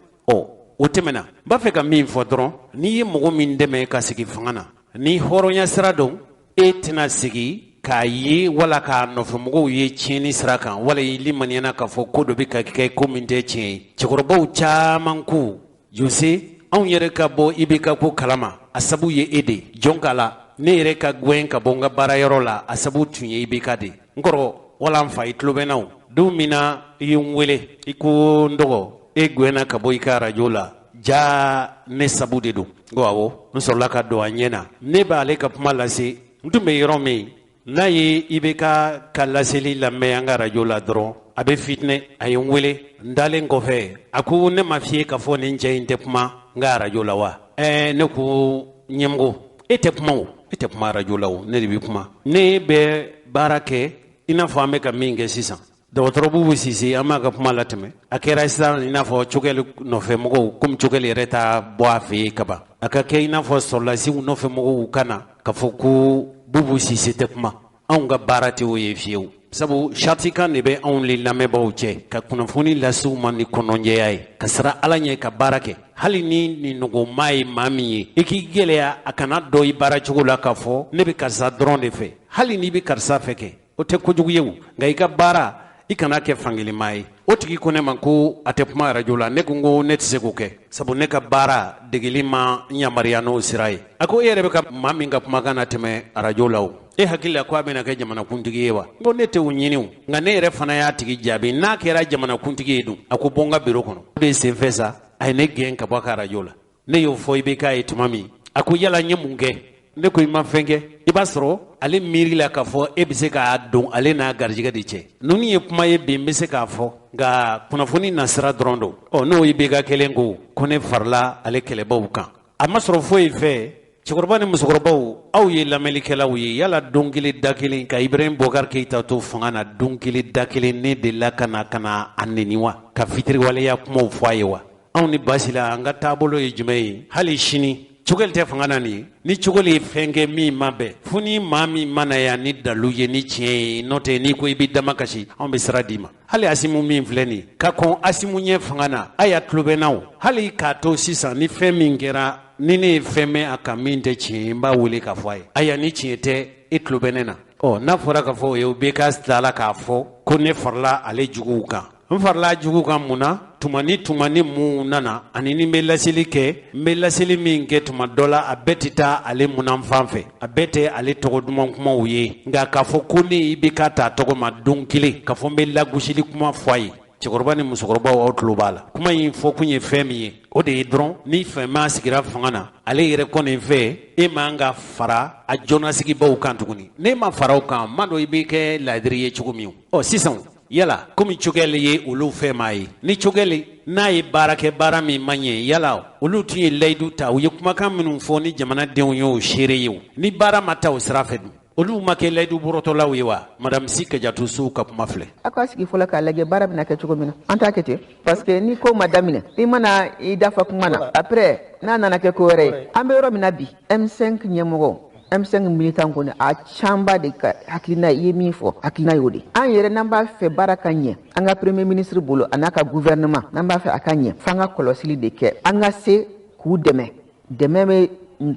o tɛmɛna n b'a fɛ ka min fɔ dɔrɔn n'i ye mɔgɔ min dɛmɛ ka sigi fanga na ni hɔrɔnya sira dɔn tɛna sigi k'a ye wala k'a nɔfɛmɔgɔw ye tiɲɛni sira kan wala i limaniyana k'a fɔ ko dɔ bɛ ka kɛ ko min tɛ tiɲɛ ye cɛkɔrɔbaw caman ko Jose anw yɛrɛ ka bɔ Ibeka ko kalama a sabu ye e de jɔn k'a la ne yɛrɛ ka gɛn ka bɔ n ka baarayɔrɔ la a sabu tun ye Ibeka de n kɔrɔ wala n fa i tulo bɛ n na don min na i ye n wele i ko n dɔgɔ gɛnna ka bɔ i ka arajo la ja ne sabu de don n ko awɔ n sɔrɔla ka don a ɲɛ na ne b'ale ka kuma lase n tun bɛ yɔrɔ min n'a ye Ibeka ka laseli lamɛn an ka arajo la dɔrɔn a bɛ fitinɛ a ye n wele n dalen kɔfɛ a ko ne ma f'i ye k'a fɔ nin cɛ in tɛ kuma n ka arajo la wa ne ko ɲɛmɔgɔ e tɛ kuma o e tɛ kuma arajo la o ne de bɛ kuma ne bɛ baara kɛ i n'a fɔ an bɛ ka min kɛ sisan dɔgɔtɔrɔ Bubu Sise an b'a ka kuma latɛmɛ a kɛra sisan i n'a fɔ Cogɛli nɔfɛmɔgɔw komi Cogɛli yɛrɛ t'a bɔ a fɛ yen kaban a ka kɛ i n'a fɔ sɔrɔlasiw nɔfɛmɔgɔw ka na k'a fɔ ko Bubu Sise tɛ kuma anw ka baara tɛ o ye fiyewu sabu Chatikan de bɛ anw ni lamɛnbaaw cɛ ka kunnafoni lase u ma ni kɔnɔjɛya ye ka sira Ala ɲɛ ka baara kɛ hali ni nin nɔgɔma ye maa min ye i k'i gɛlɛya a kana dɔ i baara cogo la k'a fɔ ne bɛ karisa dɔrɔn de fɛ hali n'i bɛ karisa fɛ kɛ o tɛ kojugu ye o nka i ka baara i kana kɛ fankelenmaa ye o tigi ko ne ma ko a tɛ kuma arajo la ne ko n ko ne tɛ se k'o kɛ sabu ne ka baara degeli ma yamaruya n'o sira ye a ko e yɛrɛ bɛ ka maa min ka kumakan na tɛmɛ arajo la o e hakili la ko a bɛna kɛ jamanakuntigi ye wa n ko ne tɛ o ɲini o nka ne yɛrɛ fana y'a tigi jaabi n'a kɛra jamanakuntigi ye dun a ko bɔ n ka biro kɔnɔ o de ye senfɛ sa a ye ne gɛn ka bɔ a ka arajo la ne y'o fɔ i bɛ k'a ye tuma min a ko yala n ye mun kɛ ne ko i ma fɛn kɛ i b'a sɔrɔ ale miiri la k'a fɔ e bɛ se k'a don ale n'a garijɛgɛ de cɛ ninnu ye kuma ye bi n bɛ se k'a fɔ nka kunnafoni nasira dɔrɔn don n'o ye Ibeka kelen ko ne farila ale kɛlɛbaw kan a ma sɔrɔ foyi fɛ cɛkɔrɔba ni musokɔrɔbaw aw ye lamɛnlikɛlaw ye yala don kelen da kelen ka Ibrahim Bokar Keita to fanga na don kelen da kelen ne delila ka na a neni wa ka fitiriwaleya kumaw fɔ a ye wa anw ni basi la an ka taabolo ye jumɛn ye hali sini Cogɛli tɛ fanga na nin ye ni Cogɛli ye fɛn kɛ min ma bɛn fo ni maa min mana yan ni dalu ye ni tiɲɛ ye n'o tɛ n'i ko i bɛ dama kasi anw bɛ sira d'i ma hali Asimu min filɛ nin ye ka kɔn Asimu ɲɛ fanga na a y'a tulo bɛ n na o hali k'a to sisan ni fɛn min kɛra ni ne ye fɛn mɛn a kan min tɛ tiɲɛ ye n b'a wele k'a fɔ a ye aya ni tiɲɛ tɛ e tulo bɛ ne na n'a fɔra k'a fɔ o ye o bɛ ka tilala k'a fɔ ko ne farila ale juguw kan n farila jugu kan mun na tuma ni mun nana ani ni n bɛ laseli kɛ n bɛ laseli min kɛ tuma dɔ la a bɛɛ tɛ taa ale munafan fɛ a bɛɛ tɛ ale tɔgɔ duman kumaw ye nka k'a fɔ ko ne bɛ ka taa tɔgɔ ma don kelen k'a fɔ n bɛ lagosili kuma fɔ a ye cɛkɔrɔba ni musokɔrɔbaw aw tulo b'a la kuma in fɔ kun ye fɛn min ye o de ye dɔrɔn ni fɛnma sigira fanga na ale yɛrɛ kɔni fɛ e man ka fara a jɔnnasigibaw kan tuguni n'e ma fara o kan ma dɔn i bɛ kɛ laadiri ye cogo min sisan yala komi Cogɛli ye olu fɛn maa ye ni Cogɛli n'a ye baara kɛ baara min man ɲɛ yala olu tun ye layidu ta u ye kumakan minnu fɔ ni jamanadenw ye o seere ye o ni baara ma ta o sira fɛ dun olu ma kɛ layidu bɔrɔtɔlaw ye wa madame Si Kajatu Sow ka kuma filɛ a k'a sigi fɔlɔ k'a lajɛ baara bɛna kɛ cogo min na an t'a kɛ ten parce que ni ko ma daminɛ i mana i dafa kuma na après n'a nana kɛ ko wɛrɛ ye an bɛ yɔrɔ min na bi M5 ɲɛmɔgɔ M5 militant kɔni a caman de ka hakilina i ye min fɔ hakilina y'o de an yɛrɛ n'an b'a fɛ baara ka ɲɛ an ka premier ministre bolo a n'a ka gouvernement n'an b'a fɛ a ka ɲɛ f'an ka kɔlɔsili de kɛ an ka se k'u dɛmɛ bɛ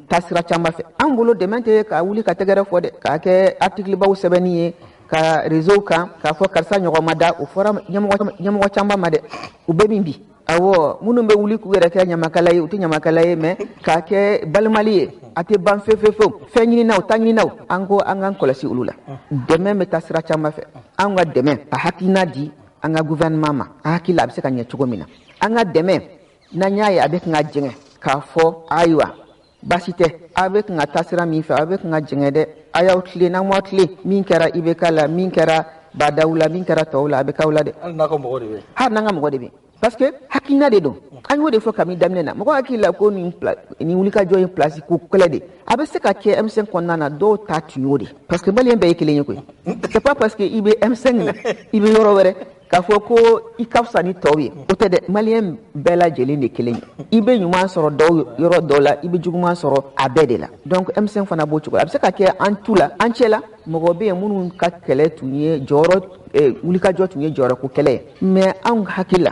tasira caman fɛ an bolo dɛmɛ tɛ ka wuli ka tɛgɛrɛ fɔ dɛ k'a kɛ article baw sɛbɛnni ye ka réseau kan k'a fɔ karisa ɲɔgɔn ma da o fɔra ɲɛmɔgɔ caman ma dɛ u bɛ min bi awɔ minnu bɛ wuli k'u yɛrɛ kɛ ɲamakala ye u tɛ ɲamakala ye mais k'a kɛ balimali ye a tɛ ban fewu fɛn ɲininaw ta ɲininaw an ko an k'an kɔlɔsi olu la dɛmɛ bɛ taa sira caman fɛ an ka dɛmɛ a hakilina di an ka gouvernement ma a hakili a bɛ se ka ɲɛ cogo min na an ka dɛmɛ n'an y'a ye a bɛ kan ka jɛngɛ k'a fɔ ayiwa baasi tɛ a bɛ kan ka taa sira min fɛ a bɛ kan ka jɛngɛ dɛ a y'aw tilen n'an m'aw tilen min kɛra IBK la min kɛra Badawu la min kɛra tɔw la a bɛ k'aw la dɛ hali n'an ka mɔgɔ de bɛ parce que hakilina de don an y'o de fɔ kabini daminɛ na mɔgɔ hakili la ko nin wulikajɔ ye place ko kɛlɛ de a bɛ se ka kɛ M5 kɔnɔna na dɔw ta tun y'o de parce que maliyɛn bɛɛ ye kelen ye koyi c'est pas parce que i bɛ M5 na i bɛ yɔrɔ wɛrɛ k'a fɔ ko i ka fisa ni tɔw ye o tɛ dɛ maliyɛn bɛɛ lajɛlen de kelen ye i bɛ ɲuman sɔrɔ yɔrɔ dɔw la i bɛ juguman sɔrɔ a bɛɛ de la donc M5 fana b'o cogo la a bɛ se ka kɛ an tu la an cɛ la mɔgɔ bɛ yen minnu ka kɛlɛ tun ye wulikajɔ tun ye jɔyɔrɔko kɛlɛ ye mais anw hakili la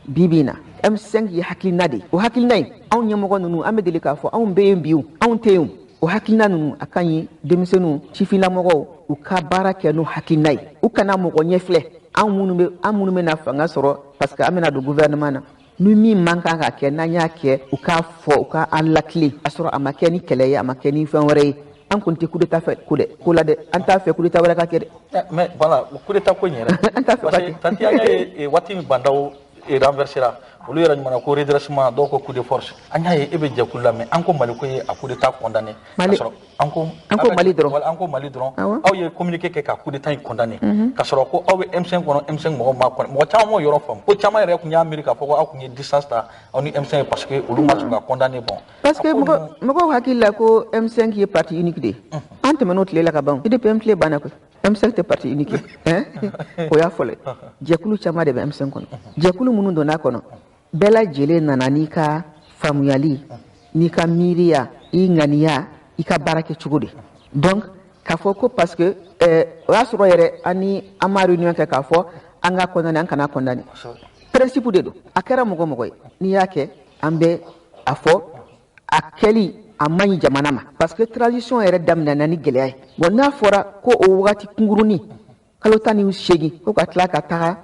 bibi na M5 ye hakilina de o hakilina in anw ɲɛmɔgɔ ninnu an bɛ deli k'a fɔ anw bɛ yen bi anw tɛ yen o hakilina ninnu a ka ɲi denmisɛnninw sifinlamɔgɔw u ka baara kɛ n'o hakilina ye u kana mɔgɔ ɲɛfilɛ an minnu bɛna fanga sɔrɔ parce que an bɛna don gouvernement na ni min man kan ka kɛ n'an y'a kɛ u k'a fɔ u ka an lakile a sɔrɔ a ma kɛ ni kɛlɛ ye a ma kɛ ni fɛn wɛrɛ ye an kun tɛ coup d'état fɛ ko la dɛ an t'a fɛ coup d'état wɛrɛ ka kɛ dɛ mais voilà coup d'état ko in yɛrɛ an t'a fɛ parce que tanti an y'a ye waati min bandaw renversera olu yɛrɛ ɲumana ko redressement dɔw ko coup de force an y'a ye e bɛ jɛkulu la mais an ko Mali ko ye a coup d'état condamné ka sɔrɔ an ko Mali dɔrɔn aw ye communiqué kɛ ka coup d'état in condamné ka sɔrɔ ko aw bɛ M5 kɔnɔ M5 mɔgɔw ma kɔnɔ mɔgɔ caman m'o yɔrɔ faamu ko caman yɛrɛ tun y'a miiri k'a fɔ ko aw tun ye distance ta aw ni M5 parce que olu ma sɔn ka condamné bon parce que mɔgɔw hakili la ko M5 ye parti unique de ye an tɛmɛn'o tile la ka ban UDPM tile banna koyi M5 tɛ parti unique ye o y'a fɔlɔ jɛkulu caman de bɛ M5 kɔnɔ jɛkulu minnu donn'a kɔnɔ bɛɛ lajɛlen nana n'i ka faamuyali n'i ka miiriya i ŋaniya i ka baara kɛ cogo de donc k'a fɔ ko parce que o y'a sɔrɔ yɛrɛ an ma réunion kɛ k'a fɔ an ka condamné an kana condamné principe de don a kɛra mɔgɔ ye n'i y'a kɛ an bɛ a fɔ a kɛli a man ɲi jamana ma parce que transition yɛrɛ daminɛna ni gɛlɛya ye bon n'a fɔra ko o wagati kunkurunin kalo 18 ko ka tila ka taga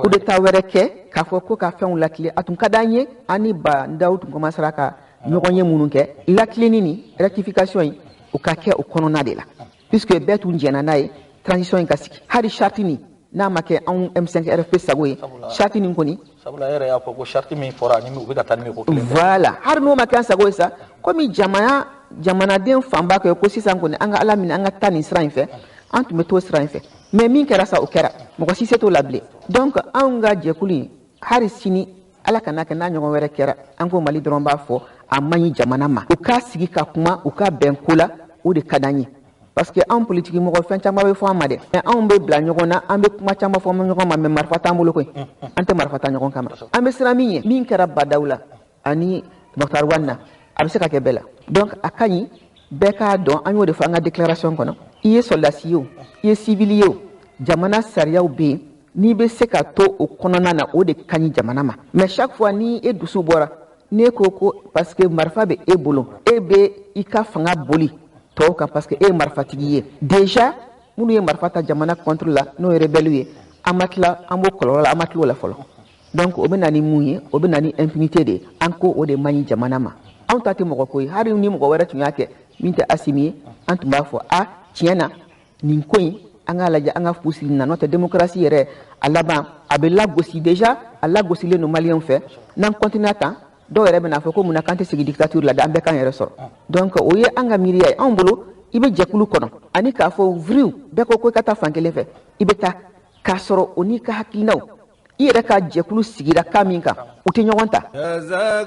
coup d'état wɛrɛ kɛ k'a fɔ ko ka fɛnw lakile a tun ka d'an ye an ni Bandawu tun commencera ka ɲɔgɔn ye minnu kɛ lakilenni ni rectification in o ka kɛ o kɔnɔna de la puisque bɛɛ tun jɛnna n'a ye transition in ka sigi hali charte nin n'a ma kɛ anw M5 RFP sago ye charte nin kɔni sabula yɛrɛ y'a fɔ ko charte min fɔra ni u bɛ ka taa ni ko kelen voilà hali n'o ma kɛ an sago ye sa komi jamanaden fanba kɛ ko sisan kɔni an ka Ala minɛ an ka taa nin sira in fɛ an tun bɛ t'o sira in fɛ mais min kɛra sa o kɛra mɔgɔ si se t'o la bilen donc anw ka jɛkulu in hali sini Ala kana kɛ n'a ɲɔgɔn wɛrɛ kɛra an ko Mali dɔrɔn b'a fɔ a man ɲi jamana ma u k'a sigi ka kuma u ka bɛn ko la o de ka d'an ye parce que anw politiki mɔgɔ fɛn caman bɛ fɔ an ma dɛ mais anw bɛ bila ɲɔgɔn na an bɛ kuma caman fɔ ɲɔgɔn ma mais marifa t'an bolo koyi an tɛ marifa ta ɲɔgɔn kama an bɛ siran min ye min kɛra Badawu la ani Dr Wani na a bɛ se ka kɛ bɛɛ la donc a ka ɲi bɛɛ k'a dɔn an y'o de fɔ an ka déclaration kɔnɔ i ye soldasi ye o i ye civil ye o jamana sariyaw bɛ yen n'i bɛ se ka to o kɔnɔna na o de ka ɲi jamana ma mais chaque fois ni e dusu bɔra n'e ko parce que marifa bɛ e bolo e bɛ i ka fanga boli tɔw kan parce que e ye marifatigi ye déjà minnu ye marifa ta jamana contre la n'o ye rebelle ye an ma tila an b'o kɔlɔlɔ la an ma tila o la fɔlɔ donc o bɛ na ni mun ye o bɛ na ni impunité de ye an ko o de man ɲi jamana ma anw ta tɛ mɔgɔ ko ye hali ni mɔgɔ wɛrɛ tun y'a kɛ min tɛ Asimi ye an tun b'a fɔ tiɲɛ na nin ko in an k'a lajɛ an ka fu siri na n'o tɛ démocratie yɛrɛ a laban a bɛ lagosi déjà a lagosilen don maliyɛnw fɛ n'an continue tan dɔw yɛrɛ bɛna fɔ ko mun na k'an tɛ sigi dictature la dɛ an bɛɛ k'an yɛrɛ sɔrɔ donc o ye an ka miiriya ye anw bolo i bɛ jɛkulu kɔnɔ ani k'a fɔ vriw bɛɛ ko i ka taa fan kelen fɛ i bɛ taa k'a sɔrɔ o n'i ka hakilinaw i yɛrɛ ka jɛkulu sigira kan min kan u tɛ ɲɔgɔn ta.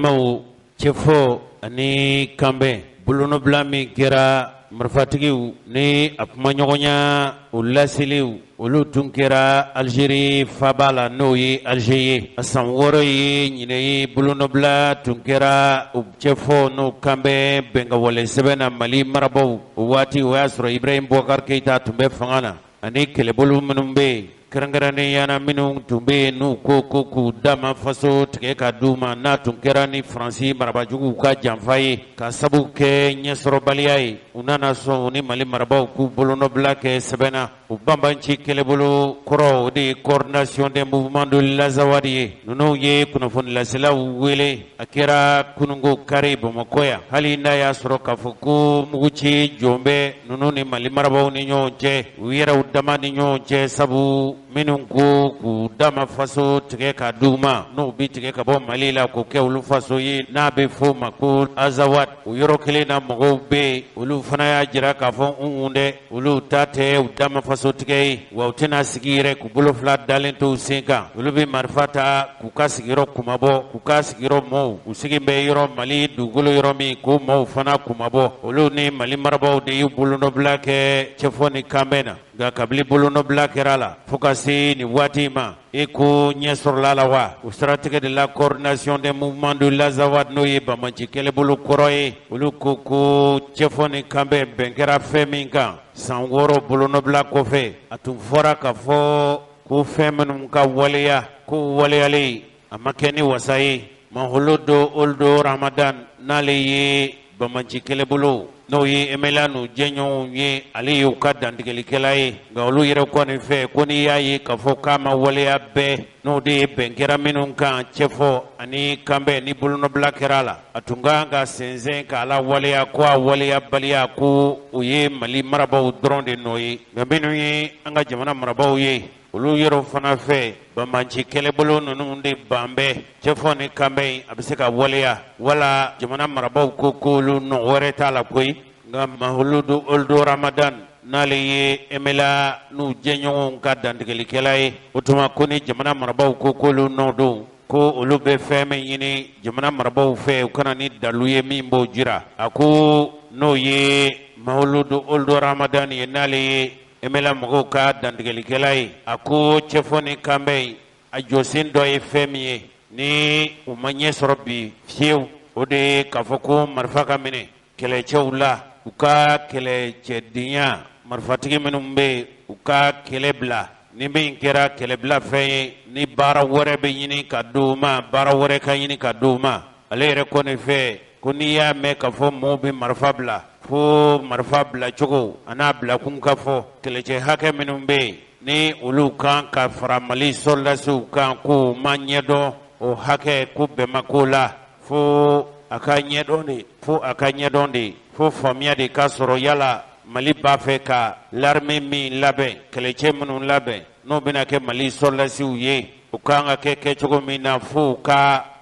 maaw cɛfɔ ani kanbɛn bolonɔbila min kɛra marifatigiw ni a kumaɲɔgɔnya o laseliw olu tun kɛra Algérie faba la n'o ye Alger ye a san 6 ye ɲinɛ ye bolonɔbila tun kɛra o cɛfɔ n'o kanbɛn bɛnkawale sɛbɛn na Mali marabaw o waati o y'a sɔrɔ Ibrahim Boubacar Keita tun bɛ fanga na ani kɛlɛbolo minnu bɛ yen kɛrɛnkɛrɛnnen yana minnu tun bɛ n'u ko k'u dama faso tigɛ ka d'u ma n'a tun kɛra ni Faransi marabajuguw ka janfa ye ka sabu kɛ ɲɛsɔrɔbaliya ye u nana sɔn u ni Mali marabaw k'u bolonɔbila kɛ sɛbɛnna u banbanci kɛlɛbolo kɔrɔ o de ye coordination des mouvements de l'Azawadi ye ninnu ye kunnafonilaselaw wele a kɛra kunungo kari Bamakɔ yan hali n'a y'a sɔrɔ k'a fɔ ko muguci jɔn bɛ ninnu ni Mali marabaw ni ɲɔgɔn cɛ u yɛrɛw dama ni ɲɔgɔn cɛ sabu minnu ko k'u dama faso tigɛ ka d'u ma n'u bi tigɛ ka bɔ Mali la k'o kɛ olu faso ye n'a bɛ fɔ o ma ko Azawad o yɔrɔ kelen na mɔgɔw bɛ yen olu fana y'a jira k'a fɔ dɛ olu ta tɛ u dama faso tigɛ ye wa u tɛna sigi yɛrɛ k'u bolo fila dalen to u sen kan olu bɛ marifa ta k'u ka sigiyɔrɔ kumabɔ k'u ka sigiyɔrɔ mɔɔw u sigi bɛ yɔrɔ Mali dugukolo yɔrɔ min k'o mɔɔw fana kumabɔ olu ni Mali marabaw de y'u bolonɔbila kɛ cɛfɔ ni kanbɛn na nka kabili bolonɔbila kɛra la fo ka se nin waati ma e ko ɲɛ sɔrɔla la wa o siratigɛ de la coordination des mouvements de l'Azawad n'o ye Bamaci kɛlɛbolo kɔrɔ ye olu ko cɛfɔ ni kanbɛn bɛn kɛra fɛn min kan san 6 bolonɔbila kɔfɛ a tun fɔra ka fɔ ko fɛn minnu ka waleya ko waleyalen a ma kɛ ni wasa ye Maholodo Oldo Ramadan n'ale ye Bamaci kɛlɛbolo n'o ye emelanu jɛɲɔgɔnw ye ale y'u ka dantigɛlikɛla ye nka olu yɛrɛ kɔni fɛ ko n'i y'a ye k'a fɔ k'a ma waleya bɛɛ n'o de ye bɛn kɛra minnu kan cɛfɔ ani kanbɛn ni bolonɔbila kɛra la a tun kan ka sɛnsɛn k'a la waleya ko a waleyabaliya ko o ye Mali marabaw dɔrɔn de nɔ ye nka minnu ye an ka jamana marabaw ye olu yɛrɛw fana fɛ Bamaci kɛlɛbolo ninnu de ban bɛɛ cɛfɔ ni kanbɛn a bɛ se ka waleya wala jamana marabaw ko k'olu nɔ wɛrɛ t'a la koyi nka Maholodo Oldo Ramadan n'ale ye emela n'u jɛɲɔgɔnw ka dantigɛlikɛla ye o tuma ko ni jamana marabaw ko k'olu nɔ don ko olu bɛ fɛn min ɲini jamana marabaw fɛ u kana ni dalu ye min b'o jira a ko n'o ye Maholodo Oldo Ramadan ye n'ale ye emela mɔgɔw ka dantigɛlikɛla ye a ko cɛfɔ ni kanbɛn a jɔsen dɔ ye fɛn min ye ni u ma ɲɛ sɔrɔ bi fiyewu o de ye k'a fɔ ko marifa ka minɛ kɛlɛcɛw la u ka kɛlɛcɛdenya marifatigi minnu bɛ yen u ka kɛlɛ bila ni min kɛra kɛlɛbila fɛn ye ni baara wɛrɛ bɛ ɲini ka di u ma baara wɛrɛ ka ɲini ka di u ma ale yɛrɛ kɔni fɛ ko n'i y'a mɛn k'a fɔ mɔɔw bɛ marifa bila fo marifa bila cogo a n'a bila kun ka fɔ kɛlɛcɛ hakɛ minnu bɛ yen ni olu kan ka fara Mali soldasiw kan k'u ma ɲɛdɔn o hakɛ ko bɛn ma k'o la fo a ka ɲɛdɔn de fo faamuya de ka sɔrɔ yala Mali b'a fɛ ka l'armée min labɛn kɛlɛcɛ minnu labɛn n'o bɛna kɛ Mali soldasiw ye u kan ka kɛ kɛcogo min na fo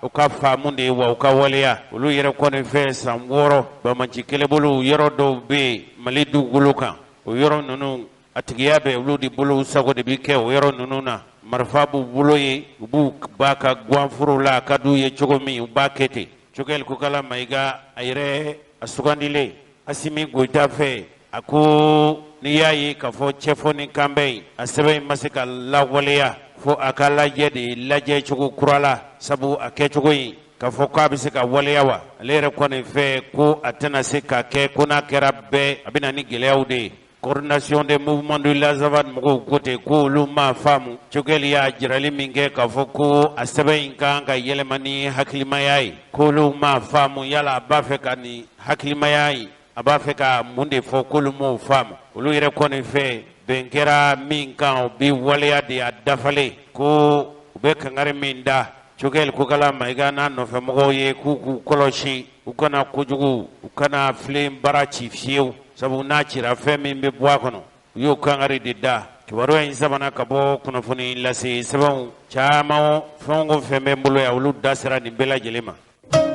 u ka faamu de wa u ka waleya olu yɛrɛ kɔni fɛ san 6 Bamaci kɛlɛbolo yɔrɔ dɔw bɛ yen Mali dugukolo kan o yɔrɔ ninnu a tigiya bɛ olu de bolo u sago de bɛ kɛ o yɔrɔ ninnu na marifa b'u bolo ye u b'u ba ka guwanforo la a ka d'u ye cogo min u b'a kɛ ten Cogɛl Kokala Mayiga a yɛrɛ a sugandilen Asimi Goyita fɛ a ko n'i y'a ye k'a fɔ cɛfɔ ni kanbɛn a sɛbɛn in ma se ka lawaleya fo a ka lajɛ de lajɛ cogo kura la sabu a kɛcogo in k'a fɔ k'a bɛ se ka waleya wa ale yɛrɛ kɔni fɛ ko a tɛna se ka kɛ ko n'a kɛra bɛɛ a bɛ na ni gɛlɛyaw de ye coordination des mouvements de l'Azawad mɔgɔw ko ten ko olu m'a faamu Cogɛl y'a jirali min kɛ k'a fɔ ko a sɛbɛn in kan ka yɛlɛma ni hakilimaya ye k'olu m'a faamu yala a b'a fɛ ka nin hakilimaya ye a b'a fɛ ka mun de fɔ k'olu m'o faamu olu yɛrɛ kɔni fɛ bɛn kɛra min kan u bɛ waleya de a dafalen ko u bɛ kangari min da Cogɛl Kokala Mayiga n'a nɔfɛmɔgɔw ye k'u k'u kɔlɔsi u kana kojugu u kana filen baara ci fiyewu sabu n'a cira fɛn min bɛ bɔ a kɔnɔ u y'o kangari de da kibaruya in sabanan ka bɔ kunnafoni lase sɛbɛnw caman fɛn o fɛn bɛ n bolo yan olu da sera nin bɛɛ lajɛlen ma.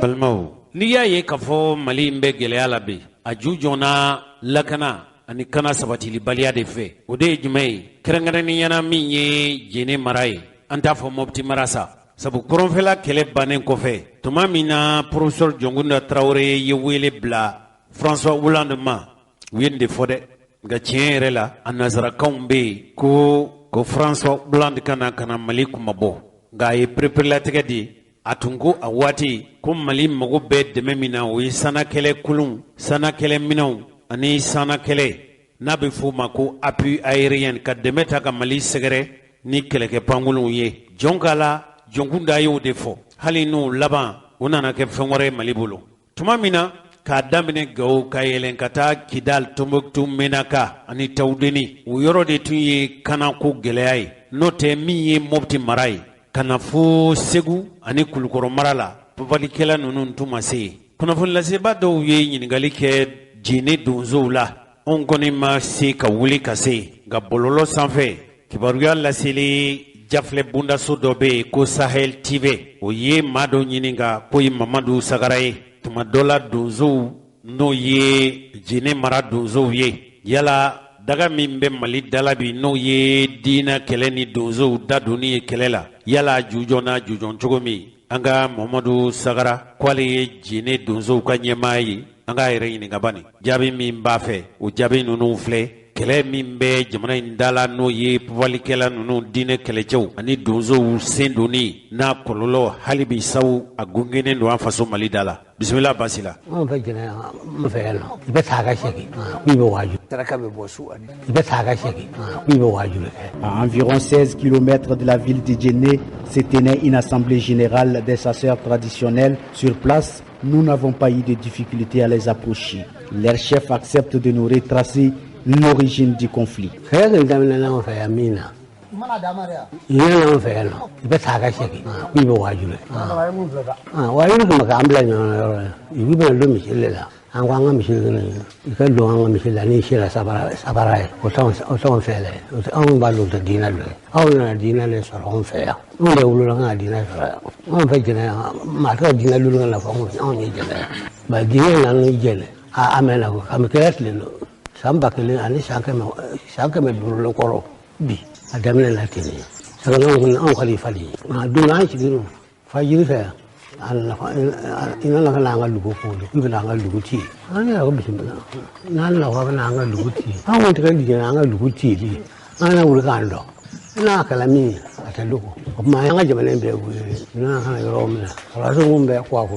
balimaw n'i y'a ye k'a fɔ Mali in bɛ gɛlɛya la bi a ju jɔnna lakana ani kana sabatilibaliya de fɛ o de ye jumɛn ye kɛrɛnkɛrɛnniyana min ye Jene mara ye an t'a fɔ Mopti mara sa sabu kɔrɔnfɛla kɛlɛ bannen kɔfɛ tuma min na professeur Jɔnkunda Tarawele ye wele bila François Hollande ma u ye nin de fɔ dɛ nka tiɲɛ yɛrɛ la a nazarakanw bɛ yen ko François Hollande kana Mali kumabɔ nka a ye pereperelatigɛ di a tun ko a waati ko Mali mago bɛ dɛmɛ min na o ye sanakɛlɛ kulun sanakɛlɛ minɛnw ani sanakɛlɛ n'a bɛ f'o ma ko appui aérien ka dɛmɛ ta ka Mali sɛgɛrɛ ni kɛlɛkɛ pankuluw ye jɔn k'a la jɔnkunda y'o de fɔ hali n'u laban u nana kɛ fɛn wɛrɛ Mali bolo tuma min na k'a daminɛ Gawo ka yɛlɛn ka taa Kidal Tombouctou Menaka ani Tawudeni o yɔrɔ de tun ye kanako gɛlɛya ye n'o tɛ min ye Mopti mara ye ka na fo Segu ani Kulukɔrɔ mara la papalikɛla ninnu tun ma se yen kunnafoni lasebaa dɔw ye ɲininkali kɛ Jine donsow la anw kɔni ma se ka wuli ka se nka bɔlɔlɔ sanfɛ kibaruya laseli Jafilɛ bundaso dɔ bɛ yen ko Sahel TV o ye maa dɔ ɲininka ko ye Mamadu Sagara ye tuma dɔ la donsow n'o ye Jine mara donsow ye yala daga min bɛ Mali dala bi n'o ye diinɛ kɛlɛ ni donsow dadonni ye kɛlɛ la yala jujɔn na jujɔn cogo min an ka Mamadu Sagara k'ale ye Jine donsow ka ɲɛmaa ye an k'a yɛrɛ ɲininka bani jaabi min b'a fɛ o jaabi ninnu filɛ kɛlɛ min bɛ jamana in dala n'o ye papalikɛla ninnu diinɛ kɛlɛcɛw ani donsow sen donni n'a kɔlɔlɔ hali bi saw a gungenen don an faso Mali da la bisimila Basila an fɛ jɛnɛ an fɛ yan nɔ i bɛ taa ka segin k'i bɛ waaju saraka bɛ bɔ su ani i bɛ taa ka segin k'i bɛ waaju kɛ. À environ 16 km de la ville de Djenné s'est tenue une assemblée générale des chasseurs traditionnels sur place. Nous n'avons pas eu de difficulté à les approcher. Leur chef accepte de nous retracer l'origine du conflit. An ko an ka misi i ka don an ka misi la ni sera sabara ye o t'anw fɛ dɛ anw b'a dɔn o tɛ diinɛ dɔ ye aw nana diinɛ de sɔrɔ anw fɛ yan anw de wolola an ka diinɛ sɔrɔ yan anw fɛ jɛnɛ yan maa tɛ ka diinɛ lulu ka na fɔ anw ye jɛnɛ yan ba diinɛ nana ni jɛnɛ a mɛnna ko a bɛ kɛra tile lo san 1000 ani san 500 kɔrɔ bi a daminɛ na ten de sɛgɛn anw ka di fali a donna an sigilen fajiri fɛ yan ina la kana ngal lugu ko ibe na ngal lugu ti ani ya ko bisimila na la ko na ngal lugu ti an won tika di na ngal lugu ti bi ana wuri kan do ina kala mi ata lugu ma ya ngaje malen be wu ina kana yoro mi ala so mun be kwa ko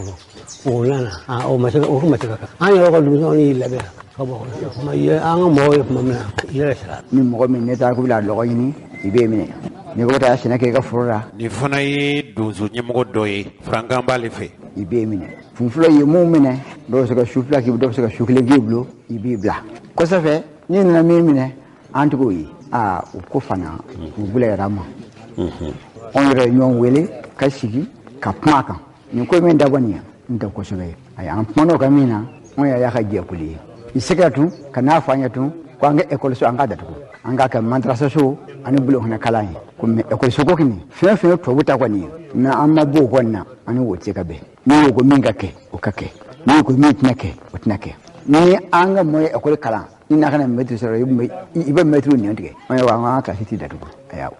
o lana a o ma se o ma tika an yo ko lugu so ni la be ko bo ma ye an mo ye ma mi ye sara ni mo mi ne ta ko la lo ni ibe mi ni ko ta sina ke ka furura ni fana ye donso ɲɛmɔgɔ dɔ ye Frankan b'ale fɛ i b'e minɛ funfula ye mun minɛ dɔw bɛ se ka su fila k'i bolo dɔw bɛ se ka su kelen k'i bolo i b'i bila kosɛbɛ n'i nana min minɛ an t'o ye o ko fana u bila yɛrɛ ma anw yɛrɛ ye ɲɔgɔn wele ka sigi ka kuma a kan nin ko min dabɔ nin ye n tɛ kosɛbɛ ayi an kumana o kan min na anw yɛrɛ y'a ka jɛkulu ye i se ka tun ka n'a fɔ an ye tun ko an ka ekɔliso an ka datugu an ka kɛ madrasaso ani bulon kalan ye ko mɛ ekɔliso ko kɔni fɛn fɛn ye tubabu ta kɔni ye mɛ an ma bɔ o kɔni na ani o tɛ ka bɛn n'i y'o ko min ka kɛ o ka kɛ n'i ko min tɛna kɛ o tɛna kɛ ni an ka mɔ ekɔli kalan ni n'a kana mɛtiri sɔrɔ i bɛ mɛtiriw ɲɛ tigɛ an ye wa an ka kilasi tɛ datugu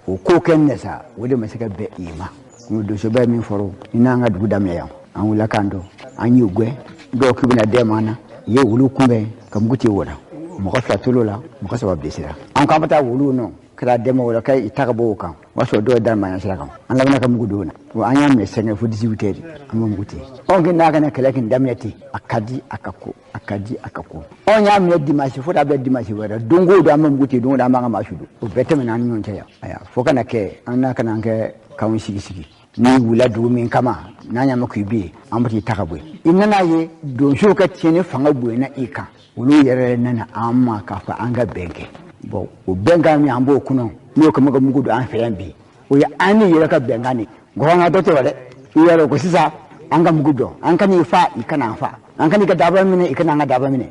o ko kɛ ne sa o de ma se ka bɛn i ma komi donso bɛ min fɔra ni n'an ka dugu daminɛ yan an wulila k'an dɔn an y'u gɛn dɔw k'i bɛna dɛmɛ an na i ye wulu kunbɛn ka mugu tɛ wara mɔgɔ 2 tolo la mɔgɔ 3 bilasira an k'an bɛ taa wulu nɔ kɛra dɛmɛ wɛrɛ ka i ta ka bɔ o kan o y'a sɔrɔ dɔw ye dalimaya sira kan an labɛnna ka mugu don o la an y'a minɛ sɛgɛn fo 18 heures an ma mugu ten anw k'i n'a kana kɛlɛ k'i daminɛ ten a ka di a ka ko a ka di a ka ko anw y'a minɛ dimanche fo taa bila dimanche wɛrɛ don o don an ma mugu ten don o don an b'an ka maa su don o bɛɛ tɛmɛna an ni ɲɔgɔn cɛ yan fo ka na kɛ an n'a kana kɛ k'anw sigi n'i wulila dugu min kama n'an y'a mɛn k'i bɛ yen an bɛ t'i ta ka bɔ yen i nana ye donsow ka tiɲɛni fanga bonyana i kan olu yɛrɛ nana an ma k'a fɔ an ka bɛn kɛ bon o bɛnkan min an b'o kɔnɔ n'o kɛmɛ ka mugu don an fɛ yan bi o ye an ni yɛrɛ ka bɛnkan de gɔbɔnna dɔ tɛ wa dɛ i y'a dɔn ko sisan an ka mugu dɔn an ka n'i fa i kana an fa an ka n'i ka daba minɛ i kana an ka daba minɛ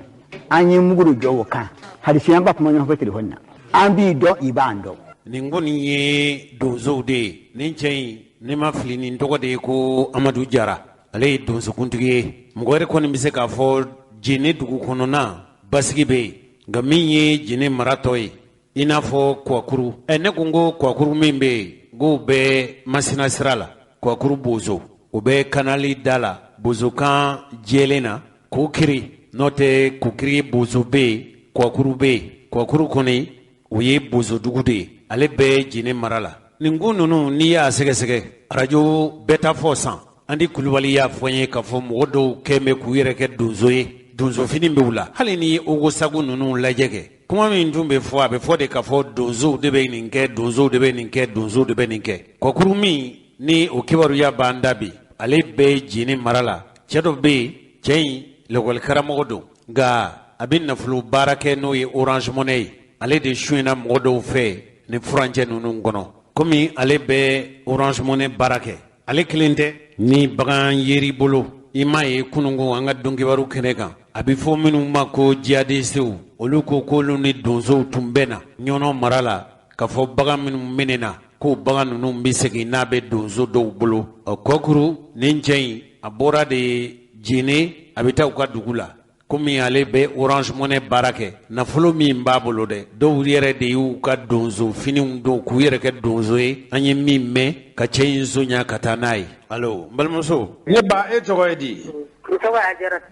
an ye mugu de jɔ o kan hali si an ka kuma ɲɔgɔn fɛ telefɔni na an b'i dɔn i b'an dɔn. nin kɔni ye donsow de ye nin cɛ in ne ma fili nin tɔgɔ de ye ko Amadu Jara ale ye donsokuntigi ye mɔgɔ wɛrɛ kɔni bɛ se k'a fɔ Jene dugu kɔnɔna basigi bɛ yen nka min ye Jene maratɔ ye i n'a fɔ Kwakuru ne ko n ko Kwakuru min bɛ yen k'o bɛ Masina sira la Kwakuru Bozo o bɛ kanali da la Bozokan jɛlen na Kukiri n'o tɛ Kukiri Bozo bɛ yen Kwakuru bɛ yen Kwakuru kɔni o ye Bozo dugu de ye ale bɛ Jene mara la nin ko ninnu n'i y'a sɛgɛsɛgɛ arajo bɛɛ ta fɔ san Andi Kulubali y'a fɔ n ye k'a fɔ mɔgɔ dɔw kɛn bɛ k'u yɛrɛ kɛ donso ye donso fini bɛ u la hali ni Ogo Sagu ninnu lajɛ kɛ kuma min dun bɛ fɔ a bɛ fɔ de ka fɔ donsow de bɛ nin kɛ donsow de bɛ nin kɛ donsow de bɛ nin kɛ kɔkuru min ni o kibaruya b'an da bi ale bɛ jeni mara la cɛ dɔ bɛ yen cɛ in lakɔli karamɔgɔ don nka a bɛ nafolo baara kɛ n'o ye Orange Money ye ale de suɲɛna mɔgɔ dɔw fɛ ni furancɛ ninnu kɔnɔ komi ale bɛ Orange Money baara kɛ ale kelen tɛ ni bagan yeri bolo i m'a ye kununko an ka dɔnkibaru kɛnɛ kan a bɛ fɔ minnu ma ko jihadistew olu ko k'olu ni donsow tun bɛ na ɲɔnɔ mara la ka fɔ bagan minnu minɛna ko bagan ninnu bɛ segin n'a bɛ donso dɔw bolo kɔkuru nin cɛ in a bɔra de jene a bɛ taa u ka dugu la komi ale bɛ Orange Money baara kɛ nafolo min b'a bolo dɛ dɔw yɛrɛ de y'u ka donso finiw don k'u yɛrɛ kɛ donso ye an ye min mɛn ka cɛ in soɲa ka taa n'a ye allo n balimamuso ne ba e tɔgɔ ye di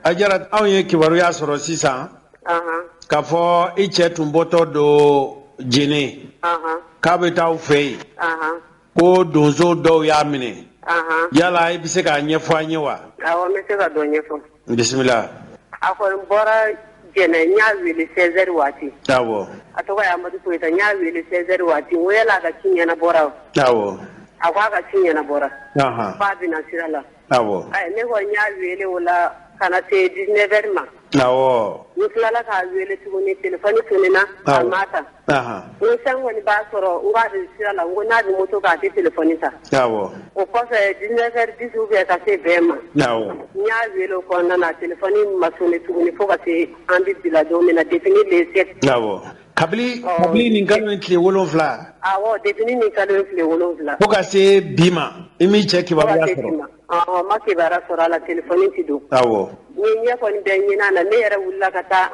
Ajarat anw ye kibaruya sɔrɔ sisan k'a fɔ i cɛ tun bɔtɔ don jene k'a bɛ taa aw fɛ yen ko donso dɔw y'a minɛ yala i bɛ se k'a ɲɛfɔ an ye wa awɔ n bɛ se ka dɔ ɲɛfɔ bisimila a kɔni bɔra jɛnɛ n y'a wele 16h waati awɔ a tɔgɔ ye Amadu Koyita n y'a wele 16h waati n ko yala a ka ci ɲɛnabɔra o awɔ a ko a ka ci ɲɛnabɔra f'a bɛna sira la awɔ ne kɔni y'a wele o la ka na se 19h ma awɔ n tilala k'a wele tuguni telefɔni tununa a ma ta n ko san kɔni b'a sɔrɔ n k'a bɛ sira la n ko n'a bɛ moto k'a tɛ telefɔni ta awɔ o kɔfɛ 19h10 ka se bɛn ma awɔ n y'a wele o kɔnɔna na telefɔni ma sonné tuguni fo ka se an bɛ bila don min na depuis le 7 awɔ kabili nin kalo in tile 7 awɔ depuis nin kalo in tile 7 fo ka se bi ma i m'i cɛ kibaruya sɔrɔ ma kibaruya sɔrɔ a la telefɔni tɛ don awɔ ni ɲɛ kɔni bɛ ɲin'a na ne yɛrɛ wulila ka taa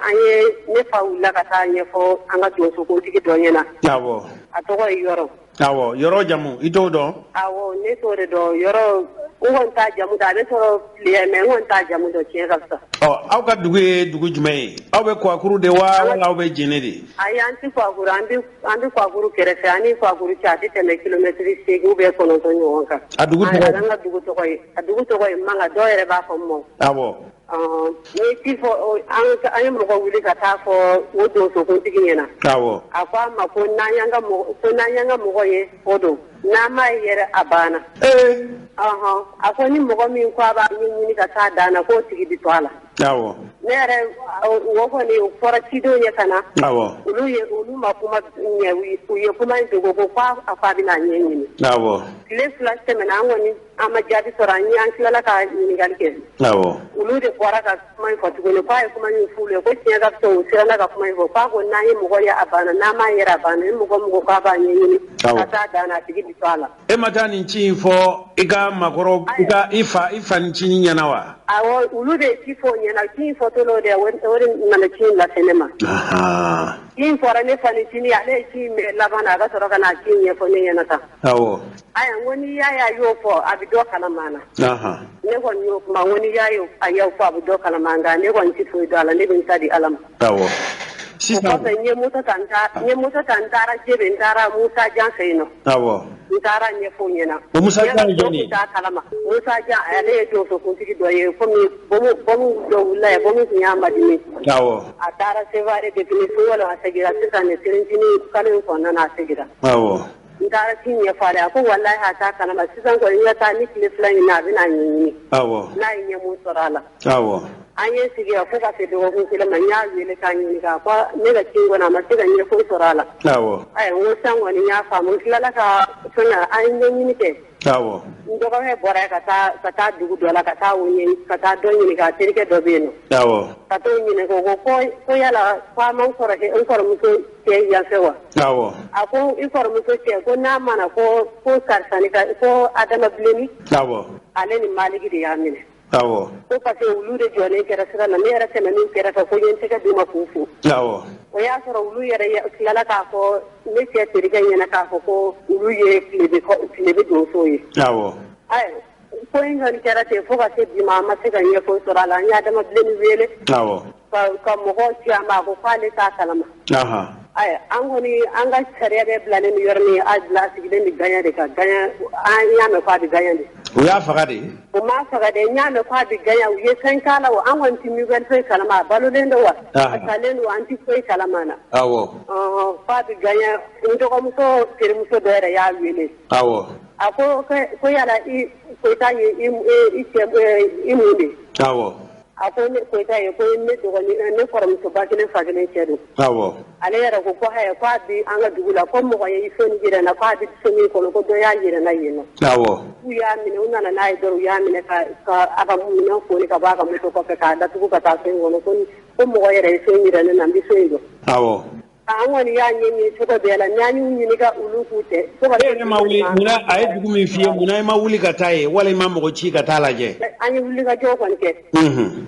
ne fa wulila ka taa ɲɛfɔ an ka donsokuntigi dɔ ɲɛna awɔ a tɔgɔ ye Yɔrɔ awɔ Yɔrɔ jamu i t'o dɔn awɔ ne t'o de dɔn Yɔrɔ n kɔni t'a jamu dɔn a bɛ sɔrɔ tile mais n kɔni t'a jamu dɔn tiɲɛ ka fisa aw ka dugu ye dugu jumɛn ye aw bɛ Kwakuru de wa wala aw bɛ jene de ayi an tɛ Kwakuru an bɛ Kwakuru kɛrɛfɛ an ni Kwakuru cɛ a tɛ tɛmɛ kilomɛtiri 8 ou bien 9 ɲɔgɔn kan a dugu tɔgɔ an ka dugu tɔgɔ ye Manga dɔw yɛrɛ b'a fɔ Mɔ awɔ ni ci fɔ an ye mɔgɔ wuli ka taa fɔ o donsokuntigi ɲɛna awɔ a ko an ma ko n'an y'an ka mɔgɔ ye o don n'an m'a ye yɛrɛ a banna a ko ni mɔgɔ min ko a b'a ɲini ka taa dan na k'o tigi bi to a la awɔ ne yɛrɛ o kɔni o fɔra cidenw ye ka na awɔ olu ma kuma ɲɛ u ye kuma in dogo ko a bɛna ɲɛɲini awɔ tile 2 tɛmɛna an kɔni an ma jaabi sɔrɔ an tilala ka ɲininkali kɛ awɔ olu de bɔra ka kuma in fɔ tuguni k'a ye kuma in f'u ye ko tiɲɛ ka fisa u siranna ka kuma in fɔ k'a ko n'an ye mɔgɔ ye a banna n'an m'a yɛrɛ a banna ni mɔgɔ k'a b'a ɲɛɲini ka taa dan na a tigi bi to a la e ma taa nin ci in fɔ i ka makɔrɔ i fa ni ci ɲɛna wa awɔ olu de ci fɔ ɲɛna ci in fɔtɔla o de nana ci in lase ne ma ci in fɔra ne fa ni cini ale ye ci in mɛn laban na a ka sɔrɔ ka na ci in ɲɛfɔ ne ɲɛna tan awɔ aya n ko n'i y'a ye a y'o fɔ a bɛ dɔ kalama na ne kɔni y'o kuma n ko n'i y'a ye a y'o fɔ a bɛ dɔ kalama nka ne kɔni tɛ foyi dɔn a la ne bɛ n ta di Ala ma awɔ o kɔfɛ n ye moto ta n taara Jebe n taara Musa Jan fɛ yen nɔ awɔ n taara ɲɛfɔ ɲɛna o Musa Jan ye jɔn ye Musa Jan ale ye donsokuntigi dɔ ye komi bɔmu dɔ wulila ye bɔmu tun y'a madimi awɔ a taara Sevare depuis Sowolo a seginna sisan nin Sirintini kalo in kɔnɔna na a seginna awɔ n taara ci ɲɛfɔ ale a ko walahi a t'a kalama sisan kɔni n ka taa ni tile 2 in na a bɛna ɲɛɲini awɔ n'a ye ɲɛ mun sɔrɔ a la awɔ an ye sigi fo ka se dɔgɔkun 1 ma n y'a wele k'a ɲininka ko ne ka ci in kɔnɔ a ma se ka ɲɛfɔ sɔrɔ a la awɔ n ko san kɔni n y'a faamu n tilala ka fɛngɛ an ye ɲɛɲini kɛ awɔ n dɔgɔkɛ bɔra ye ka taa dugu dɔ la ka taa dɔ ɲininka a terikɛ dɔ bɛ yen nɔ awɔ ka t'o ɲininka o ko yala ko a ma n kɔrɔmuso cɛ yan fɛ wa awɔ a ko i kɔrɔmuso cɛ ko n'a mana ko karisa ko Adama Bilenni awɔ ale ni Maliki de y'a minɛ awɔ ko parce que olu de jɔlen kɛra sira la ne yɛrɛ tɛmɛnen kɛrɛfɛ ko n ye n tɛgɛ d'u ma k'u fo awɔ o y'a sɔrɔ olu yɛrɛ tilala k'a fɔ ne cɛ terikɛ ɲɛna k'a fɔ ko olu ye tilebe donsow ye awɔ ko in kɔni kɛra ten fo ka se bi ma an ma se ka ɲɛfɔ sɔrɔ a la an ye Adama Bilenni wele awɔ ka mɔgɔw ci a ma a ko k'ale t'a kalama Aya an kɔni an ka sariya bɛ bilalen ni yɔrɔ min a bila sigilen ni gaɲa de ka gaɲa an y'a mɛn k'a bɛ gaɲa de. U y'a faga de. O ma faga de n y'a mɛn k'a bɛ gaɲa u ye fɛn k'a la wa an kɔni tɛ nouvelle foyi kalama a balolen don wa. A salen don an tɛ foyi kalama na. Awɔ. K'a bɛ gaɲa n dɔgɔmuso terimuso dɔ yɛrɛ y'a wele. Awɔ. A ko yala i Koyita ye i cɛ i mun de. Awɔ. A ko ne Koyita ye ko ne dɔgɔnin ne kɔrɔmuso ba kelen fa kelen cɛ don. Awɔ. Ale yɛrɛ ko k'a bi an ka dugu la ko mɔgɔ ye fɛn jira na k'a bi so min kɔnɔ ko dɔ y'a jira na yen nɔ. Awɔ. U y'a minɛ u nana n'a ye dɔrɔn u y'a minɛ ka a ka minɛn foni ka bɔ a ka moto kɔfɛ k'a datugu ka taa fɛn kɔnɔ ko mɔgɔ yɛrɛ ye fɛn jira ne na n bɛ so in dɔn. Awɔ. An kɔni y'a ɲɛɲini cogo bɛɛ la n'an y'u ɲininka olu k'u tɛ. E yɛrɛ ma wuli munna a ye dugu min f'i ye munna i ma wuli ka taa ye wala i ma mɔgɔ ci ka taa lajɛ. An ye wulikajɔ kɔni kɛ.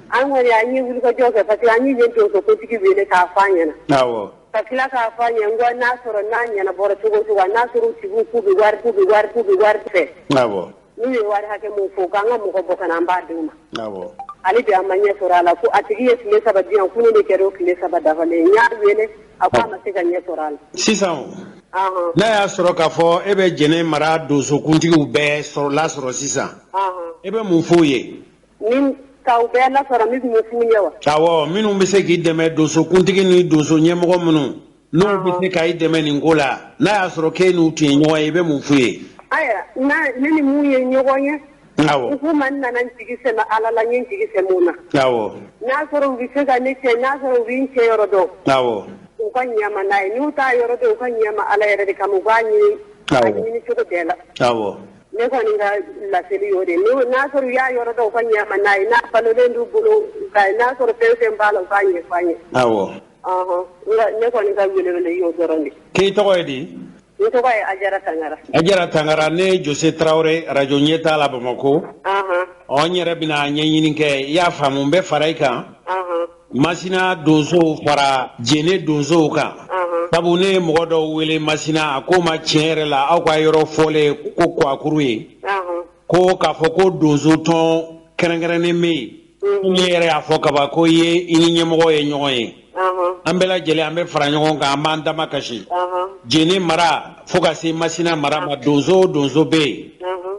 An kɔni an ye wulikajɔ kɛ parce que an ye yen donsokotigi wele k'a fɔ an ɲɛna. Awɔ. Ka tila k'a fɔ an ɲɛ n ko n'a sɔrɔ n'a ɲɛnabɔra cogo o cogo n'a sɔrɔ u tigiw k'u bɛ wari fɛ. Awɔ. N'u ye wari hakɛ mun fɔ k'an ka mɔgɔ bɔ ka na an b'a d'u ma. Awɔ. Ale bi an ma ɲɛ sɔrɔ a la ko a tigi ye tile 3 di yan ko ne de kɛra o tile 3 dafalen n y'a wele a ko a ma se ka ɲɛ sɔrɔ a la. Sisan n'a y'a sɔrɔ k'a fɔ e bɛ jɛnɛ mara donsokuntigiw bɛɛ lasɔrɔ sisan e bɛ mun f'u ye. Ni k'aw bɛɛ lasɔrɔ min tun bɛ f'u ye wa. Awɔ minnu bɛ se k'i dɛmɛ donsokuntigi ni donso ɲɛmɔgɔ minnu n'u bɛ se k'i dɛmɛ nin ko la n'a y'a sɔrɔ k'e n'u tun ye ɲɔgɔn ye i bɛ mun f'u ye. Ayiwa ne ni mun ye ɲɔgɔn ye. Awɔ. Ufu man nana n jigi sɛmɛ Ala la n ye n jigi sɛmɛ u na. Awɔ. N'a sɔrɔ u bɛ se ka ne cɛ n'a sɔrɔ u bɛ n cɛ yɔrɔ dɔn. Awɔ. U ka ɲɛma n'a ye n'u t'a yɔrɔ dɔn u ka ɲɛma Ala yɛrɛ de kama u b'a ɲini a ɲini cogo bɛɛ la. Awɔ. Ne kɔni ka laseli y'o de n'a sɔrɔ u y'a yɔrɔ dɔn u ka ɲɛma n'a ye n'a balolen d'u bolo n'a sɔrɔ fɛn fɛn b'a la u k'a ɲɛfɔ an ye. Awɔ. Ne kɔni ka welewele y'o dɔrɔn de. K'i tɔgɔ ye di. Ne tɔgɔ ye Ajara Tangara. Ajara Tangara ne Jose Traoré radio ɲɛtaa la Bamakɔ. N yɛrɛ bɛna ɲɛɲini kɛ i y'a faamu n bɛ fara i kan. Masina donsow fara jɛnɛ donsow kan. Sabu ne ye mɔgɔ dɔw wele Masina a ko ma tiɲɛ yɛrɛ la aw ka yɔrɔ fɔlen ko Kwakuru ye. Ko k'a fɔ ko donsotɔn kɛrɛnkɛrɛnnen bɛ yen. Ne yɛrɛ y'a fɔ kaban ko i ni ɲɛmɔgɔ ye ɲɔgɔn ye. An bɛɛ lajɛlen an bɛ fara ɲɔgɔn kan an b'an dama kasi. Jɛnɛ mara fo ka se Masina mara ma donso bɛ yen.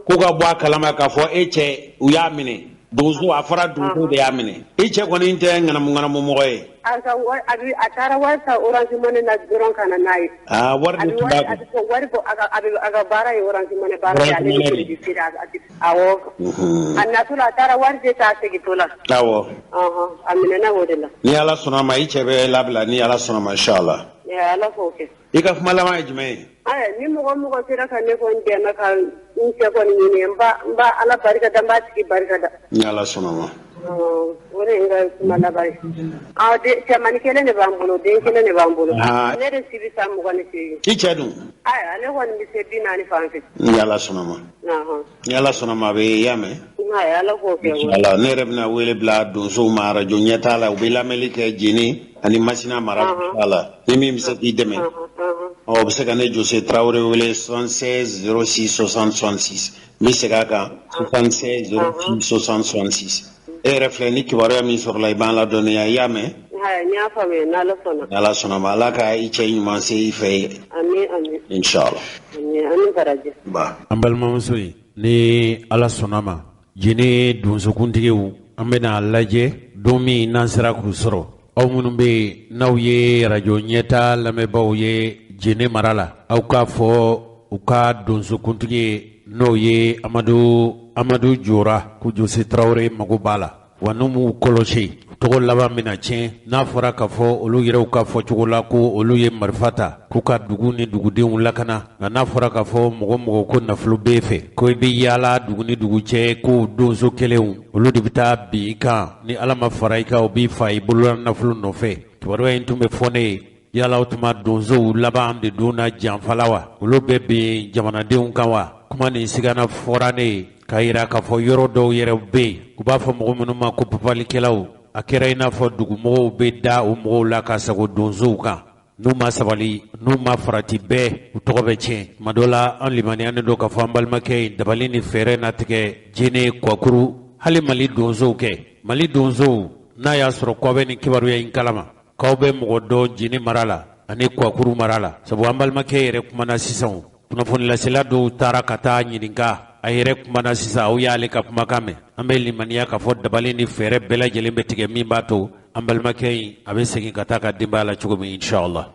K'u ka bɔ a kalama k'a fɔ e cɛ u y'a minɛ donso a fɔra donso de y'a minɛ i cɛ kɔni tɛ ŋanamu mɔgɔ ye. A taara wari ta Orange Money na dɔrɔn ka na n'a ye. Wari de tun b'a kun. Wari bɔ a ka baara ye Orange Money baara ye ale de bɛ feere awɔ. A natɔla a taara wari de t'a segintɔ la. Awɔ. A minɛna o de la. Ni Ala sɔnna ma i cɛ bɛ labila ni Ala sɔnna ma inshallah. Ala k'o kɛ. I ka kuma laban ye jumɛn ye. Ni mɔgɔ sera ka ne kɔni dɛmɛ ka n cɛ kɔni ɲini n b'a Ala barika da n b'a tigi barika da. Ni Ala sɔnna ma. O de ye n ka kuma laban ye. Cɛmanin kelen de b'an bolo den kelen de b'an bolo. Ne de si bɛ taa 28. I cɛ dun. Ne kɔni bɛ se 40 fan fɛ. Ni Ala sɔnna ma. Ni Ala sɔnna ma a bɛ i y'a mɛn. Ala k'o kɛ. Inshallah ne yɛrɛ bɛna wele bila donsow ma radio ɲɛtaa la u bɛ lamɛnli kɛ Jɛnɛ ani Masina mara la ni min bɛ se k'i dɛmɛ. O bɛ se ka ne Jose Traoré wele 76 06 60 66 n bɛ segin a kan 76 06 60 66 e yɛrɛ filɛ ni kibaruya min sɔrɔla i b'an ladɔnniya i y'a mɛn. N y'a faamuya n'Ala sɔnna. N'Ala sɔnna ma Ala ka i cɛ ɲuman se i fɛ. Amin. Inshallah. Amin baraji. An balimamuso ye ni Ala sɔnna ma jɛnɛ donsokuntigiw an bɛna lajɛ don min n'an sera k'u sɔrɔ aw minnu bɛ yen n'aw ye radio ɲɛtaa lamɛnbaaw ye jɛnɛ mara la aw k'a fɔ u ka donsokuntigi ye n'o ye Amadu Jora ko Jose Traoré mago b'a la wa n'u m'u kɔlɔsi tɔgɔ laban bɛna tiɲɛ n'a fɔra k'a fɔ olu yɛrɛw ka fɔcogo la ko olu ye marifa ta k'u ka dugu ni dugudenw lakana nka n'a fɔra k'a fɔ mɔgɔ ko nafolo b'e fɛ ko i bɛ yaala dugu ni dugu cɛ ko donso kelenw olu de bɛ taa bin i kan ni Ala ma fara i kan o b'i fa i bolola nafolo nɔfɛ kibaruya in tun bɛ fɔ ne ye yala o tuma donsow laban de don na janfala wa olu bɛ bin jamanadenw kan wa kuma nin sigana fɔra ne ye k'a yira k'a fɔ yɔrɔ dɔw yɛrɛ bɛ yen u b'a fɔ mɔgɔ minnu ma ko papalikɛlaw a kɛra i n'a fɔ dugumɔgɔw bɛ da o mɔgɔw la ka sago donsow kan n'u ma sabali n'u ma farati bɛɛ u tɔgɔ bɛ tiɲɛ tuma dɔ la an limaniyanen don k'a fɔ an balimakɛ dabali ni fɛɛrɛ natigɛ Jɛnɛ Kwakuru hali Mali donsow kɛ Mali donsow n'a y'a sɔrɔ k'aw bɛ nin kibaruya in kalama k'aw bɛ mɔgɔ dɔ Jɛnɛ mara la ani kwakuru marala sabu ambal make yere kuma na sisan kunnafoni lasela do tara ka taa ɲininka a yɛrɛ kumana sisan aw y'ale ka kumakan mɛn an bɛ limaniya k'a fɔ dabali ni fɛɛrɛ bɛɛ lajɛlen bɛ tigɛ min b'a to an balimakɛ in a bɛ segin ka taa ka denbaya la cogo min inshallah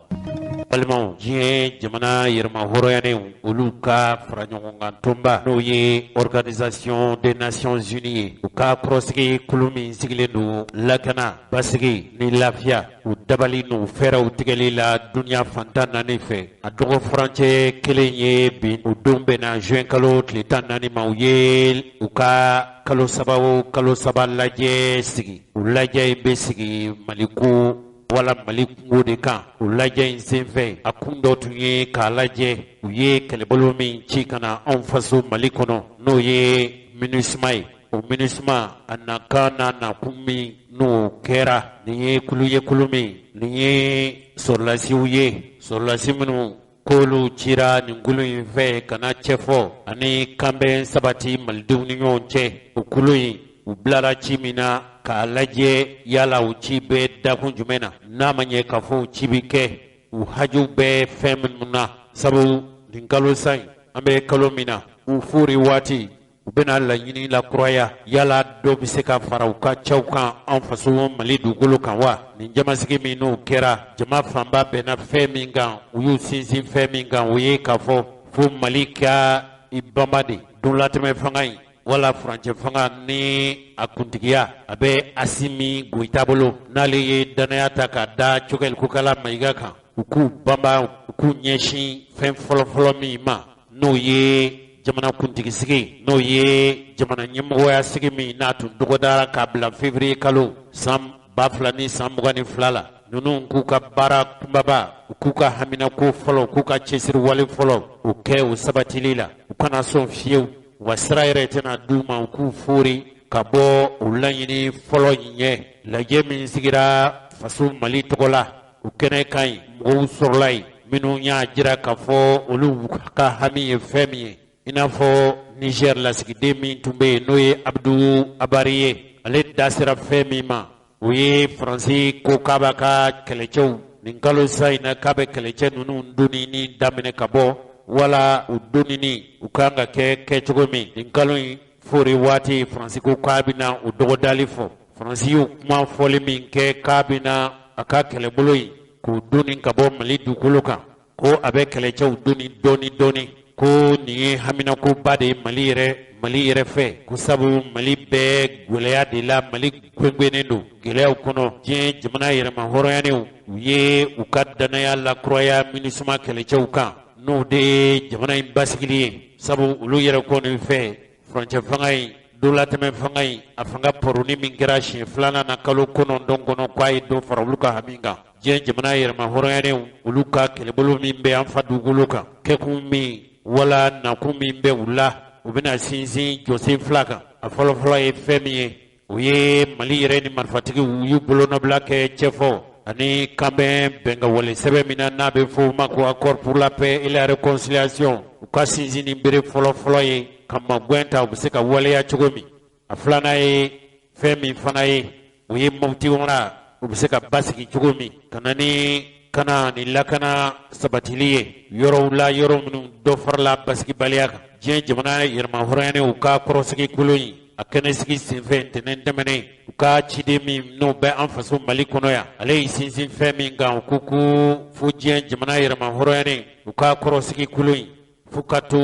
balimaw diɲɛ jamana yɛrɛma hɔrɔnyanen olu ka fara ɲɔgɔn kan tɔnba n'o ye organisation des nations unies ye u ka kɔrɔsigi kulu min sigilen don lakana basigi ni lafiya u dabali n'u fɛɛrɛw tigɛli la duniya fantan naani fɛ a dɔgɔ furancɛ kelen ye bi o don bɛnna juin kalo tile 14 ma u ye u ka kalo saba lajɛ sigi u lajɛ in bɛ sigi Maliko wala Mali kungo de kan u lajɛ in senfɛ a kun dɔ tun ye k'a lajɛ u ye kɛlɛbolo min ci ka na anw faso Mali kɔnɔ n'o ye MINUSMA ye o MINUSMA a nakan n'a nakun min n'o kɛra nin ye kulu min nin ye sɔrɔlasiw ye sɔrɔlasi minnu k'olu cira nin kulu in fɛ ka na cɛfɔ ani kanbɛn sabati malidenw ni ɲɔgɔn cɛ o kulu in u bilara ci min na k'a lajɛ yala u ci bɛ dakun jumɛn na n'a ma ɲɛ k'a fɔ u ci bi kɛ u hajuw bɛ fɛn minnu na sabu nin kalo san an bɛ kalo min na u furi waati u bɛna laɲini lakuraya yala dɔ bɛ se ka fara u ka cɛw kan an faso Mali dugukolo kan wa nin jamasigi min n'o kɛra jama fanba bɛnna fɛn min kan u y'u sinsin fɛn min kan o ye k'a fɔ fo Mali ka i banba de donlatɛmɛ fanga in wala furancɛ fanga ni a kuntigiya a bɛ Asimi Goyita bolo n'ale ye danaya ta k'a da Cogɛl Kokala Mayiga kan u k'u banba u k'u ɲɛsin fɛn fɔlɔfɔlɔ min ma n'o ye jamana kuntigisigi n'o ye jamana ɲɛmɔgɔya sigi min n'a tun dɔgɔdara k'a bila février kalo san 2022 la ninnu k'u ka baara kunbaba u k'u ka haminako fɔlɔ k'u ka cɛsiriwale fɔlɔ u kɛ o sabatili la u kana sɔn fiyewu wa sira yɛrɛ tɛna d'u ma u k'u fori ka bɔ u laɲini fɔlɔ in ɲɛ lajɛ min sigira faso Mali tɔgɔ la u kɛnɛ kan ɲi mɔgɔw sɔrɔla yen minnu y'a jira k'a fɔ olu ka hami ye fɛn min ye i n'a fɔ Niger lasigiden min tun bɛ yen n'o ye Abdou Abari ye ale da sera fɛn min ma o ye Faransi ko k'a b'a ka kɛlɛcɛw nin kalo sa in na k'a bɛ kɛlɛcɛ ninnu donini daminɛ ka bɔ wala u donini u kan ka kɛ kɛcogo min nin kalo in fori waati Faransi ko k'a bɛna o dɔgɔdali fɔ Faransi y'o kuma fɔli min kɛ k'a bɛna a ka kɛlɛbolo in k'o doni ka bɔ Mali dugukolo kan ko a bɛ kɛlɛcɛw doni dɔɔni ko nin ye haminakoba de ye Mali yɛrɛ fɛ ko sabu Mali bɛɛ gɛlɛya de la Mali gwɛngwɛnnen don gɛlɛyaw kɔnɔ diɲɛ jamana yɛrɛma hɔrɔnyanew u ye u ka danaya lakuraya MINUSMA kɛlɛcɛw kan n'o de ye jamana in basigili ye sabu olu yɛrɛ kɔni fɛ furancɛ fanga in dolatɛmɛ fanga in a fanga pɔrɔni min kɛra siɲɛ 2nan na kalo 9 kɔnɔ k'a ye dɔ fara olu ka hami kan diɲɛ jamana yɛrɛma hɔrɔnyanew olu ka kɛlɛbolo min bɛ an fa dugukolo kan kɛkun min wala nakun min bɛ u la u bɛna sinsin jɔsen 2 kan a fɔlɔfɔlɔ ye fɛn min ye o ye Mali yɛrɛ ni marifatigiw u y'u bolonɔbila kɛ cɛfɔ ani kanbɛn bɛnkawale sɛbɛn min na n'a bɛ fɔ o ma ko accord pour la paix et la réconciliation u ka sinsin ni bere fɔlɔfɔlɔ ye ka magwɛn ta u bɛ se ka waleya cogo min a filanan ye fɛn min fana ye o ye Mopti mara u bɛ se ka basigi cogo min ka na ni lakana sabatili ye yɔrɔw la yɔrɔ minnu dɔ farala basigibaliya kan diɲɛ jamana yɛrɛma hɔrɔnyanew u ka kɔrɔsigi kolon in a kɛnɛsigi senfɛ ntɛnɛn tɛmɛnen u ka ciden min n'o bɛ an faso Mali kɔnɔ yan ale y'i sinsin fɛn min kan u ko fo diɲɛ jamana yɛrɛma hɔrɔnyanen u ka kɔrɔsigi kolon in fo ka to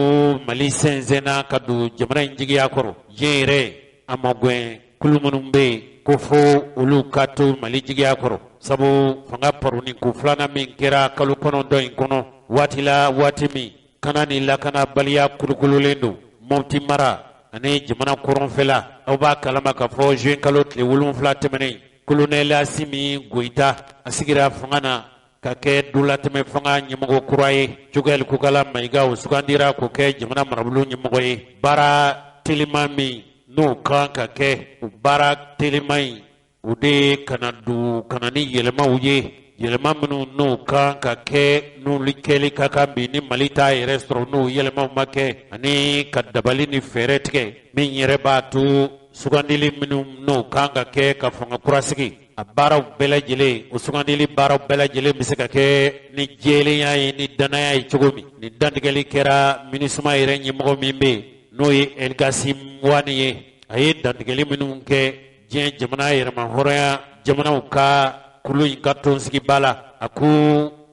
Mali sɛnsɛnna ka don jamana in jigiya kɔrɔ diɲɛ yɛrɛ a ma gwɛn kulu minnu bɛ yen ko fo olu ka to Mali jigiya kɔrɔ sabu fanga pɔrɔni ko 2nan min kɛra kalo 9 in kɔnɔ waati min kana ni lakana baliya kulukululen don Mopti mara ani jamana kɔrɔnfɛla aw b'a kalama k'a fɔ juin kalo tile 7 tɛmɛnen kolonɛli Asimi Goyita a sigira fanga na ka kɛ dolatɛmɛ fanga ɲɛmɔgɔ kura ye Cogɛl Kokala Mayiga o sugandira k'o kɛ jamana marabolo ɲɛmɔgɔ ye baara telima min n'o kan ka kɛ o baara telima in o de kana ni yɛlɛmaw ye yɛlɛma minnu n'o kan ka kɛ n'olu kɛli ka kan bi ni Mali t'a yɛrɛ sɔrɔ n'o yɛlɛmaw ma kɛ ani ka dabali ni fɛɛrɛ tigɛ min yɛrɛ b'a to sugandili minnu n'o kan ka kɛ ka fanga kura sigi a baaraw bɛɛ lajɛlen o sugandili baaraw bɛɛ lajɛlen bɛ se ka kɛ ni jɛlenya ye ni danaya ye cogo min ni dantigɛli kɛra MINUSMA yɛrɛ ɲɛmɔgɔ min bɛ yen n'o ye Elkasi Wani ye a ye dantigɛli minnu kɛ diɲɛ jamana yɛrɛma hɔrɔnya jamanaw ka kulu in ka tɔnsigi la a ko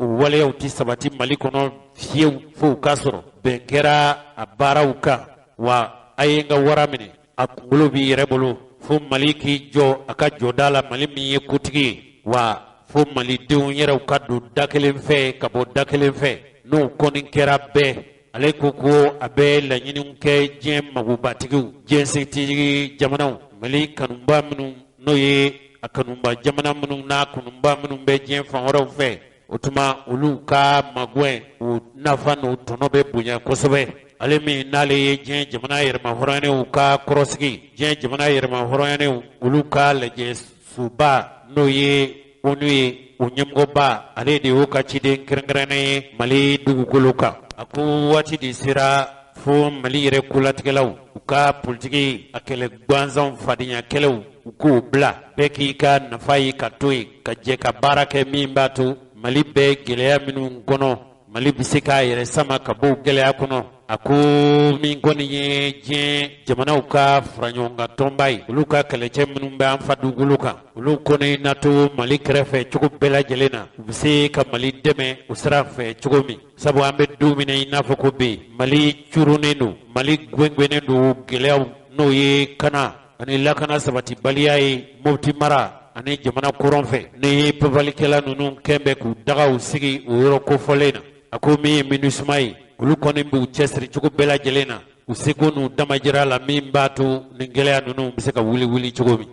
o waleyaw tɛ sabati Mali kɔnɔ fiyewu fo k'a sɔrɔ bɛn kɛra a baaraw kan wa a ye n ka wara minɛ a kunkolo b'i yɛrɛ bolo fo Mali k'i jɔ a ka jɔda la Mali min ye kotigi ye wa fo malidenw yɛrɛw ka don da kelen fɛ ka bɔ da kelen fɛ n'o kɔni kɛra bɛɛ ale ko a bɛ laɲiniw kɛ diɲɛ magobatigiw diɲɛ setigi jamanaw Mali kanuba minnu n'o ye a kanuba jamana minnu n'a kanuba minnu bɛ diɲɛ fan wɛrɛw fɛ o tuma olu ka magwɛn o nafa n'o tɔnɔ bɛ bonya kosɛbɛ ale min n'ale ye diɲɛ jamana yɛrɛma hɔrɔnyanenw ka kɔrɔsigi diɲɛ jamana yɛrɛma hɔrɔnyanenw olu ka lajɛ suba n'o ye ONU ye o ɲɛmɔgɔba ale de y'o ka ciden kɛrɛnkɛrɛnnen ye Mali dugukolo kan a ko waati de sera fo Mali yɛrɛ kolatigɛlaw u ka politiki a kɛlɛ gansanw fadenya kɛlɛw u k'o bila bɛɛ k'i ka nafa ye ka to yen ka jɛ ka baara kɛ min b'a to Mali bɛ gɛlɛya minnu kɔnɔ Mali bɛ se k'a yɛrɛ sama ka bɔ gɛlɛya kɔnɔ a ko min kɔni ye diɲɛ jamanaw ka faraɲɔgɔnkan tɔnba ye olu ka kɛlɛcɛ minnu bɛ an fa dugukolo kan olu kɔni nato Mali kɛrɛfɛ cogo bɛɛ lajɛlen na u bɛ se ka Mali dɛmɛ o sira fɛ cogo min sabu an bɛ don min na i n'a fɔ ko bi Mali curunnen don Mali gwɛngwɛnnen don gɛlɛyaw n'o ye kana ani lakana sabatibaliya ye Mopti mara ani jamana kɔrɔn fɛ ni pepalikɛla ninnu kɛn bɛ k'u dagaw sigi o yɔrɔ kofɔlen na a ko min ye MINUSMA ye olu kɔni b'u cɛsiri cogo bɛɛ lajɛlen na u seko n'u damajira la min b'a to nin gɛlɛya ninnu bɛ se ka wuli cogo min.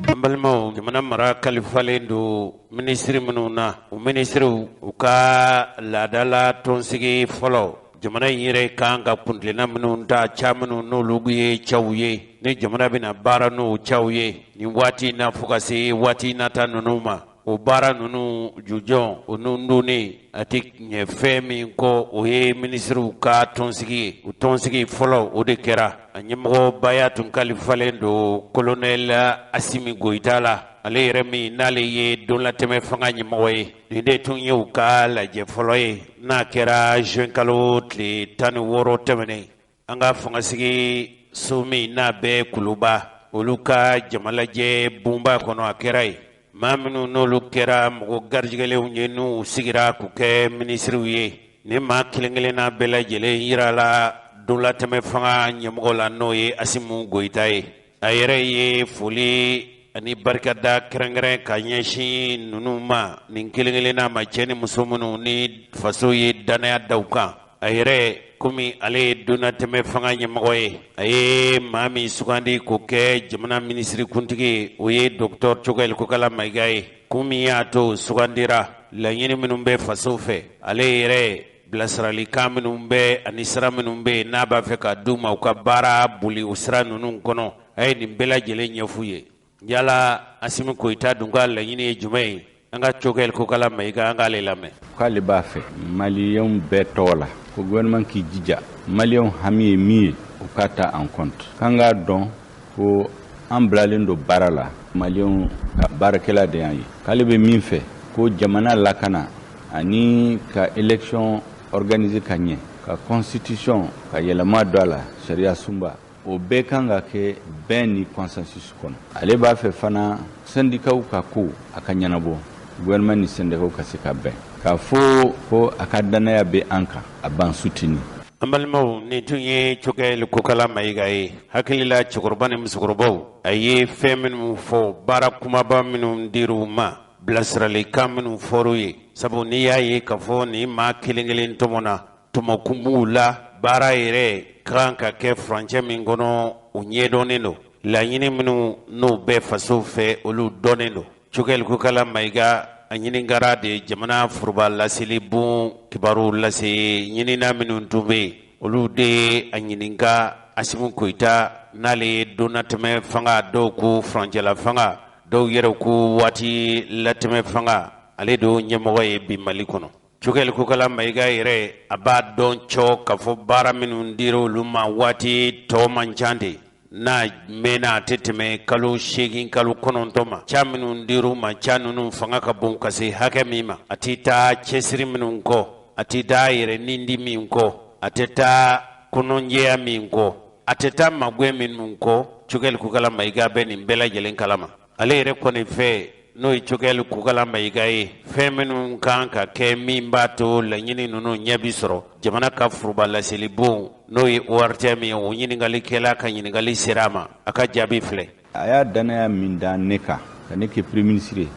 An balimaw jamana mara kalifalen don minisiri minnu na o minisiriw u ka laadala tɔnsigi fɔlɔ jamana in yɛrɛ kan ka kuntilenna minnu ta ca minnu n'olu ye cɛw ye ni jamana bɛna baara n'o cɛw ye nin waati na fo ka se waati nata ninnu ma o baara ninnu jujɔn o nundunnen a tɛ ɲɛ fɛn min kɔ o ye minisiriw ka tɔnsigi ye o tɔnsigi fɔlɔ o de kɛra a ɲɛmɔgɔbaya tun kalifalen don kolonɛl Asimi Goyita la ale yɛrɛ min n'ale ye donlatɛmɛ fanga ɲɛmɔgɔ ye nin de tun ye u ka lajɛ fɔlɔ ye n'a kɛra juin kalo tile 16 tɛmɛnen an ka fangasigi so min n'a bɛ Kuluba olu ka jamalajɛ bunba kɔnɔ a kɛra ye maa minnu n'olu kɛra mɔgɔ garijɛgɛlenw ye n'u sigira k'u kɛ minisiriw ye ni maa kelen-kelenna bɛɛ lajɛlen yirala donlatɛmɛ fanga ɲɛmɔgɔ la n'o ye Asimu Goyita ye a yɛrɛ ye foli ani barikada kɛrɛnkɛrɛn ka ɲɛsin ninnu ma nin kelen-kelenna ma cɛ ni muso minnu ni faso ye danaya da u kan a yɛrɛ komi ale ye donlatɛmɛ fanga ɲɛmɔgɔ ye a ye maa min sugandi k'o kɛ jamana minisiri kuntigi ye o ye Dr. Choguel Kokala Mayiga ye kun min y'a to sugandira laɲini minnu bɛ faso fɛ ale yɛrɛ bilasiralikan minnu bɛ ani sira minnu bɛ n'a b'a fɛ ka d'u ma u ka baara boli o sira ninnu kɔnɔ a ye nin bɛɛ lajɛlen ɲɛf'u ye yala Asimi Goyita dun ka laɲini ye jumɛn ye an ka Choguel Kokala Mayiga an k'ale lamɛn k'ale b'a fɛ maliyɛnw bɛɛ tɔgɔ la ko gouvernement k'i jija maliyɛnw hami ye min ye u k'a ta en compte k'an k'a dɔn ko an bilalen don baara la maliyɛnw ka baarakɛla de y'an ye k'ale bɛ min fɛ ko jamana lakana ani ka élection organiser ka ɲɛ ka constitution ka yɛlɛma don a la sariya sunba o bɛɛ kan ka kɛ bɛn ni consensus kɔnɔ ale b'a fɛ fana syndicats ka ko a ka ɲɛnabɔ gouvernement ni syndicats ka se ka bɛn k'a fɔ ko a ka danaya bɛ an kan a b'an soutenir. An balimaw nin tun ye Choguel Kokala Mayiga ye hakilila cɛkɔrɔba ni musokɔrɔbaw a ye fɛn minnu fɔ baara kumaba minnu dir'u ma bilasiralikan minnu fɔr'u ye sabu n'i y'a ye k'a fɔ nin maa kelen-kelen tɔmɔ na tɔmɔkun b'u la baara yɛrɛ kan ka kɛ furancɛ min kɔnɔ o ɲɛdɔnnen don laɲini minnu n'o bɛ faso fɛ olu dɔnnen don Choguel Kokala Mayiga a ɲiningara de jamana foroba laseli bon kibaru lase ɲinina minnu tun bɛ yen olu de a ɲininka Asimu Goyita n'ale ye donlatɛmɛ fanga dɔw ko furancɛla fanga dɔw yɛrɛ ko waati latɛmɛ fanga ale de ɲɛmɔgɔ ye bi Mali kɔnɔ Choguel Kokala Mayiga yɛrɛ a b'a dɔn cɔ k'a fɔ baara minnu dira olu ma waati tɔ man ca de na mena teteme kalo shegin kalo konontoma ca minnu diru ma ca nunu fanga ka bon ka se hakɛ min ma a ti taa cɛsiri minnu kɔ a ti taa yɛrɛ nindi min kɔ a tɛ taa kɔnɔjɛya min kɔ a tɛ taa magwɛ minnu kɔ Cogɛli Kukala Mayiga bɛ nin bɛɛ lajɛlen kalama ale yɛrɛ kɔni fɛ n'o ye Cogɛli Kukala Mayiga ye fɛn minnu kan ka kɛ min b'a to laɲini ninnu ɲɛ bi sɔrɔ jamana ka furuba laseli bon n'o ye ORTM ye o ɲiningalikɛla ka ɲiningali sera a ma a ka jaabi filɛ a y'a danaya min da ne kan ka ne kɛ premier ministre ye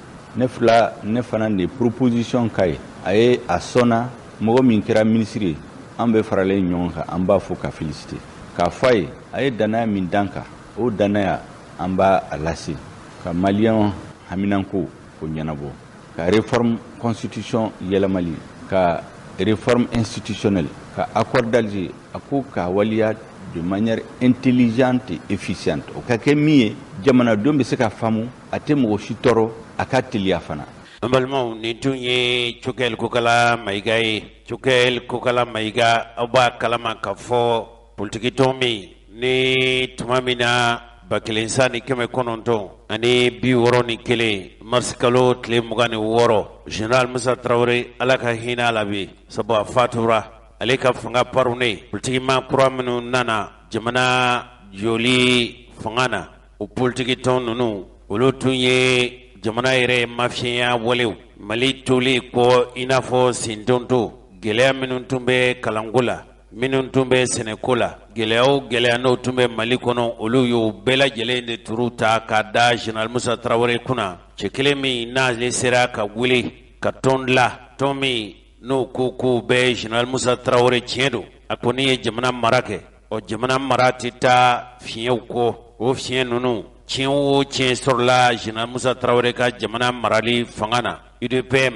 ne fana de proposition ka ye a ye a sɔnna mɔgɔ min kɛra ministre ye an bɛ faralen ɲɔgɔn kan an b'a fɔ ka féliciter k'a fɔ a ye danaya min dan kan o danaya an b'a a lase ka maliyɛn haminanko ko ɲɛnabɔ ka réforme constitution yɛlɛmali ka réforme institutionnelle ka accord d'Alger a ko k'a waliya de manière intelligente et efficiente o ka kɛ min ye jamanadenw bɛ se ka faamu a tɛ mɔgɔ si tɔɔrɔ a ka teliya fana an balimaw nin tun ye Cogɛli Kukala Mayiga ye Cogɛli Kukala Mayiga aw b'a kalama ka fɔ politiki tɔn min ni tuma min na 1991 ani 61 mars kalo tile 26 Général Musa Traoré ala ka hinɛ a la bi sabu a fatura ale ka fanga parune politiki ma kura minnu nana jamana joli fanga na o politiki tɔn ninnu olu tun ye jamana yɛrɛ mafiyɛnya walew Mali toli kɔ i n'a fɔ sintonto gɛlɛya minnu tun bɛ kalanko la minnu tun bɛ sɛnɛko la gɛlɛya n'o tun bɛ Mali kɔnɔ olu y'o bɛɛ lajɛlen de turu ta ka da Général Musa Traoré kunna cɛ kelen min n'ale sera ka wuli ka tɔn dilan tɔn min n'o ko k'o bɛ Général Musa Traoré tiɲɛ don a kɔni ye jamana mara kɛ jamana mara tɛ taa fiɲɛw kɔ o fiɲɛ ninnu tiɲɛ o tiɲɛ sɔrɔla Général Musa Traoré ka jamana marali fanga na UDPM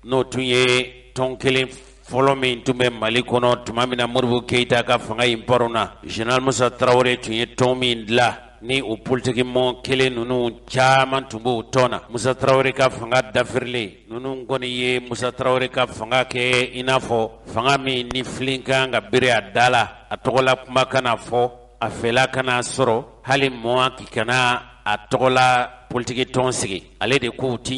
n'o tun ye tɔn kelen fɔlɔ min tun bɛ Mali kɔnɔ tuma min na Modibo Keyita ka fanga in paruna Général Musa Traoré tun ye tɔn min dilan ni o politiki mɔn kelen ninnu caman tun b'o tɔn na Musa Traoré ka fanga dafirilen ninnu kɔni ye Musa Traoré ka fanga kɛ i n'a fɔ fanga min ni filen kan ka bere a da la a tɔgɔla kuma kana fɔ a fɛla kana sɔrɔ hali mɔn k'i kana a tɔgɔla politiki tɔn sigi ale de ko o ti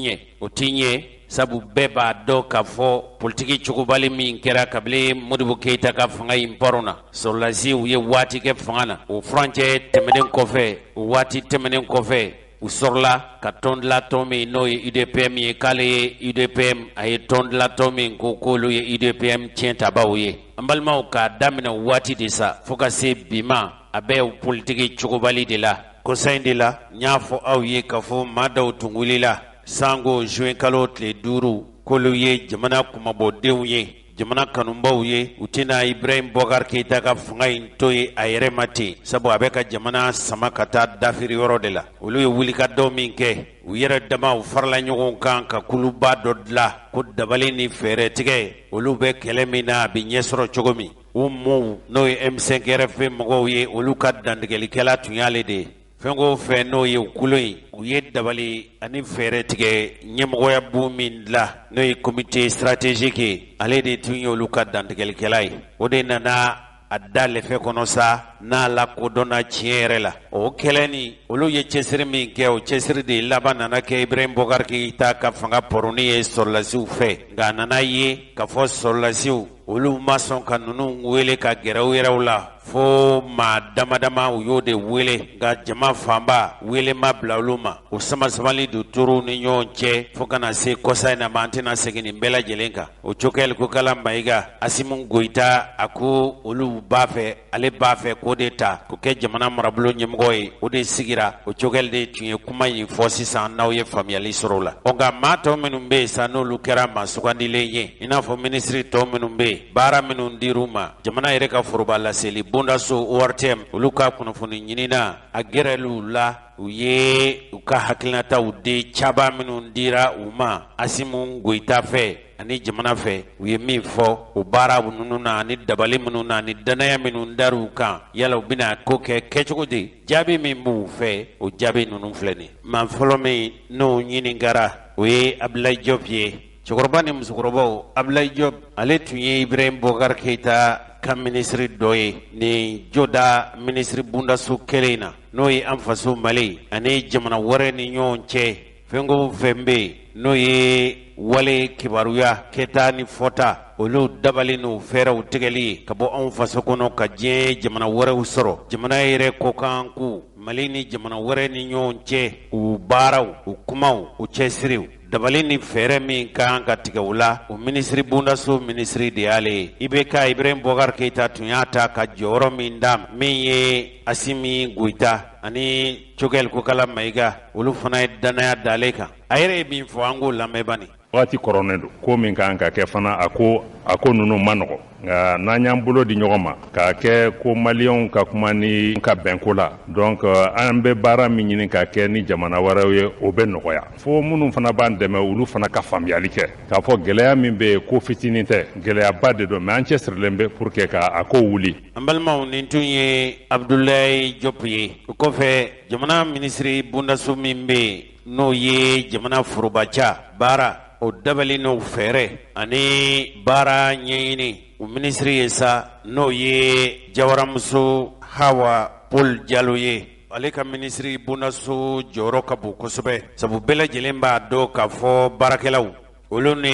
ɲɛ sabu bɛɛ b'a dɔn k'a fɔ politiki cogobali min kɛra kabini Modibo Keyita ka fanga in paruna sɔrɔlasiw ye waati kɛ fanga na o furancɛ tɛmɛnen kɔfɛ o waati tɛmɛnen kɔfɛ u sɔrɔla ka tɔn dilan tɔn min n'o ye UDPM ye k'ale ye UDPM a ye tɔn dilan tɔn min ko k'olu ye UDPM tiɲɛtabaw ye an balimaw k'a daminɛ waati de sa fo ka se bi ma a bɛ politiki cogobali de la kosa in de la n y'a fɔ aw ye k'a fɔ maa dɔw tun wulila sango juin kalo tile 5 k'olu ye jamana kumabɔdenw ye jamana kanubaw ye u tɛna Ibrahim Boubacar Keïta ka fanga in to ye a yɛrɛ ma ten sabu a bɛ ka jamana sama ka taa dafiri yɔrɔ de la olu ye wulikajɔ min kɛ u yɛrɛ dama u farala ɲɔgɔn kan ka kuluba dɔ dilan ko dabali ni fɛɛrɛ tigɛ olu bɛ kɛlɛ min na a bɛ ɲɛ sɔrɔ cogo min u mɔw n'o ye M5 RFP mɔgɔw ye olu ka dantigɛlikɛla tun y'ale de ye fɛn o fɛn n'o ye u kulo in u ye dabali ani fɛɛrɛ tigɛ ɲɛmɔgɔya bon min dilan n'o ye comité stratégique ye ale de tun ye olu ka dantigɛlikɛla ye o de nana a da lɛfɛ kɔnɔ sa n'a lakodɔnna tiɲɛ yɛrɛ la o kɛlɛ ni olu ye cɛsiri min kɛ o cɛsiri de laban nana kɛ Ibrahim Boubacar Keïta ka fanga pɔrɔni ye sɔrɔlasiw fɛ nka a nana ye k'a fɔ sɔrɔlasiw olu ma sɔn ka ninnu wele ka gɛrɛ u yɛrɛw la fo maa damadama u y'o de wele nka jama fanba wele ma bila olu ma o sama-samali don toro ni ɲɔgɔn cɛ fo kana se kɔsa in na ma an tɛna segin nin bɛɛ lajɛlen kan o Cogɛli Kukala Mayiga Asimu Goyita a ko olu b'a fɛ ale b'a fɛ k'o de ta k'o kɛ jamana marabolo ɲɛmɔgɔ ye o de sigira o Cogɛli de tun ye kuma in fɔ sisan n'aw ye faamuyali sɔrɔ o la nka maa tɔ minnu bɛ yen sa n'olu kɛra maa sugandilen ye i n'a fɔ minisiri tɔ minnu bɛ yen baara minnu dir'u ma jamana yɛrɛ ka foroba laseli bondaso ORTM olu ka kunnafoni ɲinina a gɛrɛlu la u ye u ka hakilinataw de caba minnu dira u ma Asimu Goyita fɛ ani jamana fɛ u ye min fɔ o baara ninnu na ani dabali minnu na ani danaya minnu dar'u kan yala u bɛna ko kɛ kɛcogo di jaabi min b'u fɛ o jaabi ninnu filɛ nin maa fɔlɔ min n'o ɲininkara o ye Abdoulaye Diop ye cɛkɔrɔba ni musokɔrɔbaw Abdoulaye Diop ale tun ye Ibrahim Boubacar Keïta ka ministre dɔ ye ni joda ministre bundaso kelen na n'o ye an faso Mali ani jamana wɛrɛ ni ɲɔgɔn cɛ fɛnko fɛn bɛ yen n'o ye wale kibaruya kɛta ni fɔta olu dabali n'u fɛɛrɛw tigɛli ka bɔ anw faso kɔnɔ ka diɲɛ jamana wɛrɛw sɔrɔ jamana yɛrɛ kɔkan ko Mali ni jamana wɛrɛ ni ɲɔgɔn cɛ u baaraw u kumaw u cɛsiriw dabali ni fɛɛrɛ min kan ka tigɛ u la o ministre bundaso ministre de y'ale ye IBK Ibrahim Boubacar Keita tun y'a ta ka jɔyɔrɔ min d'a ma min ye Asimi Goita ani Choguel Kokala Mayiga olu fana ye danaya d'ale kan a yɛrɛ ye min fɔ an k'o lamɛn bani. Waati kɔrɔnen don ko min kan ka kɛ fana a ko ninnu ma nɔgɔ nka n'an y'an bolo di ɲɔgɔn ma k'a kɛ ko maliyɛnw ka kuma ni ka bɛnko la donc an bɛ baara min ɲini ka kɛ ni jamana wɛrɛw ye o bɛ nɔgɔya fo minnu fana b'an dɛmɛ olu fana ka faamuyali kɛ k'a fɔ gɛlɛya min bɛ yen ko fitinin tɛ gɛlɛyaba de don mais an cɛsirilen bɛ pour que ka a ko wuli. An balimaw nin tun ye Abdoulaye Diop ye o kɔfɛ jamana ministre bundaso min bɛ yen n'o ye jamana forobaca baara o dabali n'o fɛɛrɛ ani baara ɲɛɲini o ministre ye sa n'o ye Jawaramuso Hawa Paul Diallo ye ale ka ministre bundaso jɔyɔrɔ ka bon kosɛbɛ sabu bɛɛ lajɛlen b'a dɔn k'a fɔ baarakɛlaw olu ni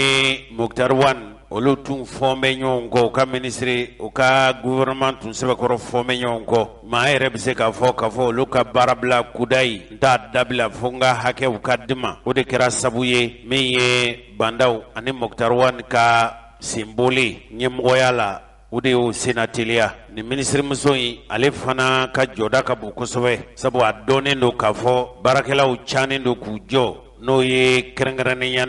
Moktar Wan olu tun fɔn bɛ ɲɔgɔn kɔ u ka ministre u ka gouvernement tun sɛbɛkɔrɔ fɔn bɛ ɲɔgɔn kɔ maa yɛrɛ bɛ se k'a fɔ olu ka baara bila kuda yi n t'a dabila fo n ka hakɛw ka di ma o de kɛra sabu ye min ye Bandaw ani Moktar Wan ka senboli ɲɛmɔgɔya la o de y'o sena teliya ni ministre muso in ale fana ka jɔda ka bon kosɛbɛ sabu a dɔnnen don k'a fɔ baarakɛlaw cannen don k'u jɔ n'o ye kɛrɛnkɛrɛnnenya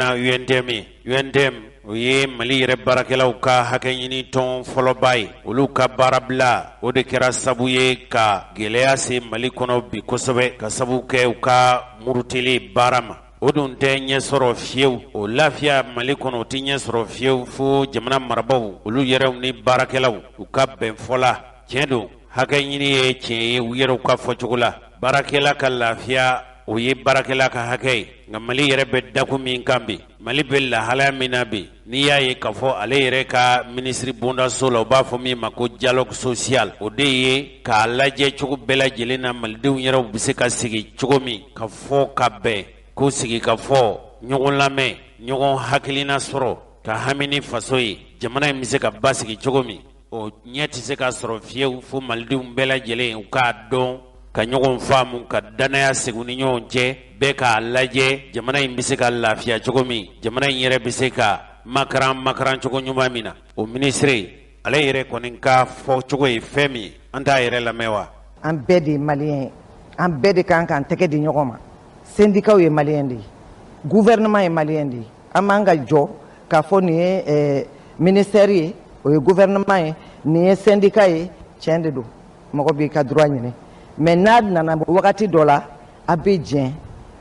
UNTM o ye Mali yɛrɛ baarakɛlaw ka hakɛ ɲini tɔn fɔlɔba ye olu ka baara bila o de kɛra sabu ye ka gɛlɛya se Mali kɔnɔ bi kosɛbɛ ka sabu kɛ u ka muruteli baara ma o dun tɛ ɲɛ sɔrɔ fiyewu o lafiya Mali kɔnɔ o tɛ ɲɛ sɔrɔ fiyewu fo jamana marabaw olu yɛrɛw ni baarakɛlaw u ka bɛn fɔla tiɲɛ don hakɛ ɲini ye tiɲɛ ye u yɛrɛw ka fɔcogo la baarakɛla ka lafiya o ye baarakɛla ka hakɛ ye nka Mali yɛrɛ bɛ daku min kan bi Mali bɛ lahalaya min na bi n'i y'a ye k'a fɔ ale yɛrɛ ka ministre bondaso la u b'a fɔ min ma ko dialogue social o de ye k'a lajɛ cogo bɛɛ lajɛlen na malidenw yɛrɛ bɛ se ka sigi cogo min ka fɔ ka bɛn ko sigi ka fɔ ɲɔgɔn lamɛn ɲɔgɔn hakilina sɔrɔ ka hami ni faso ye jamana in bɛ se ka basigi cogo min o ɲɛ tɛ se ka sɔrɔ fiyewu fo malidenw bɛɛ lajɛlen u k'a dɔn ka ɲɔgɔn faamu ka danaya segu ni ɲɔgɔn cɛ bɛɛ k'a lajɛ jamana in bɛ se ka lafiya cogo min jamana in yɛrɛ bɛ se ka makaran cogo ɲuman min na o ministre ale yɛrɛ kɔni ka fɔ cogo ye fɛn min an t'a yɛrɛ lamɛn wa. An bɛɛ de ye maliyɛn ye an bɛɛ de kan k'an tɛgɛ di ɲɔgɔn ma syndicats ye maliyɛn de ye gouvernement ye maliyɛn de ye an b'an ka jɔ k'a fɔ nin ye ministère ye o ye gouvernement ye nin ye syndicat ye tiɲɛ de don mɔgɔ b'i ka droit ɲini mais n'a nana wagati dɔ la a bɛ jɛn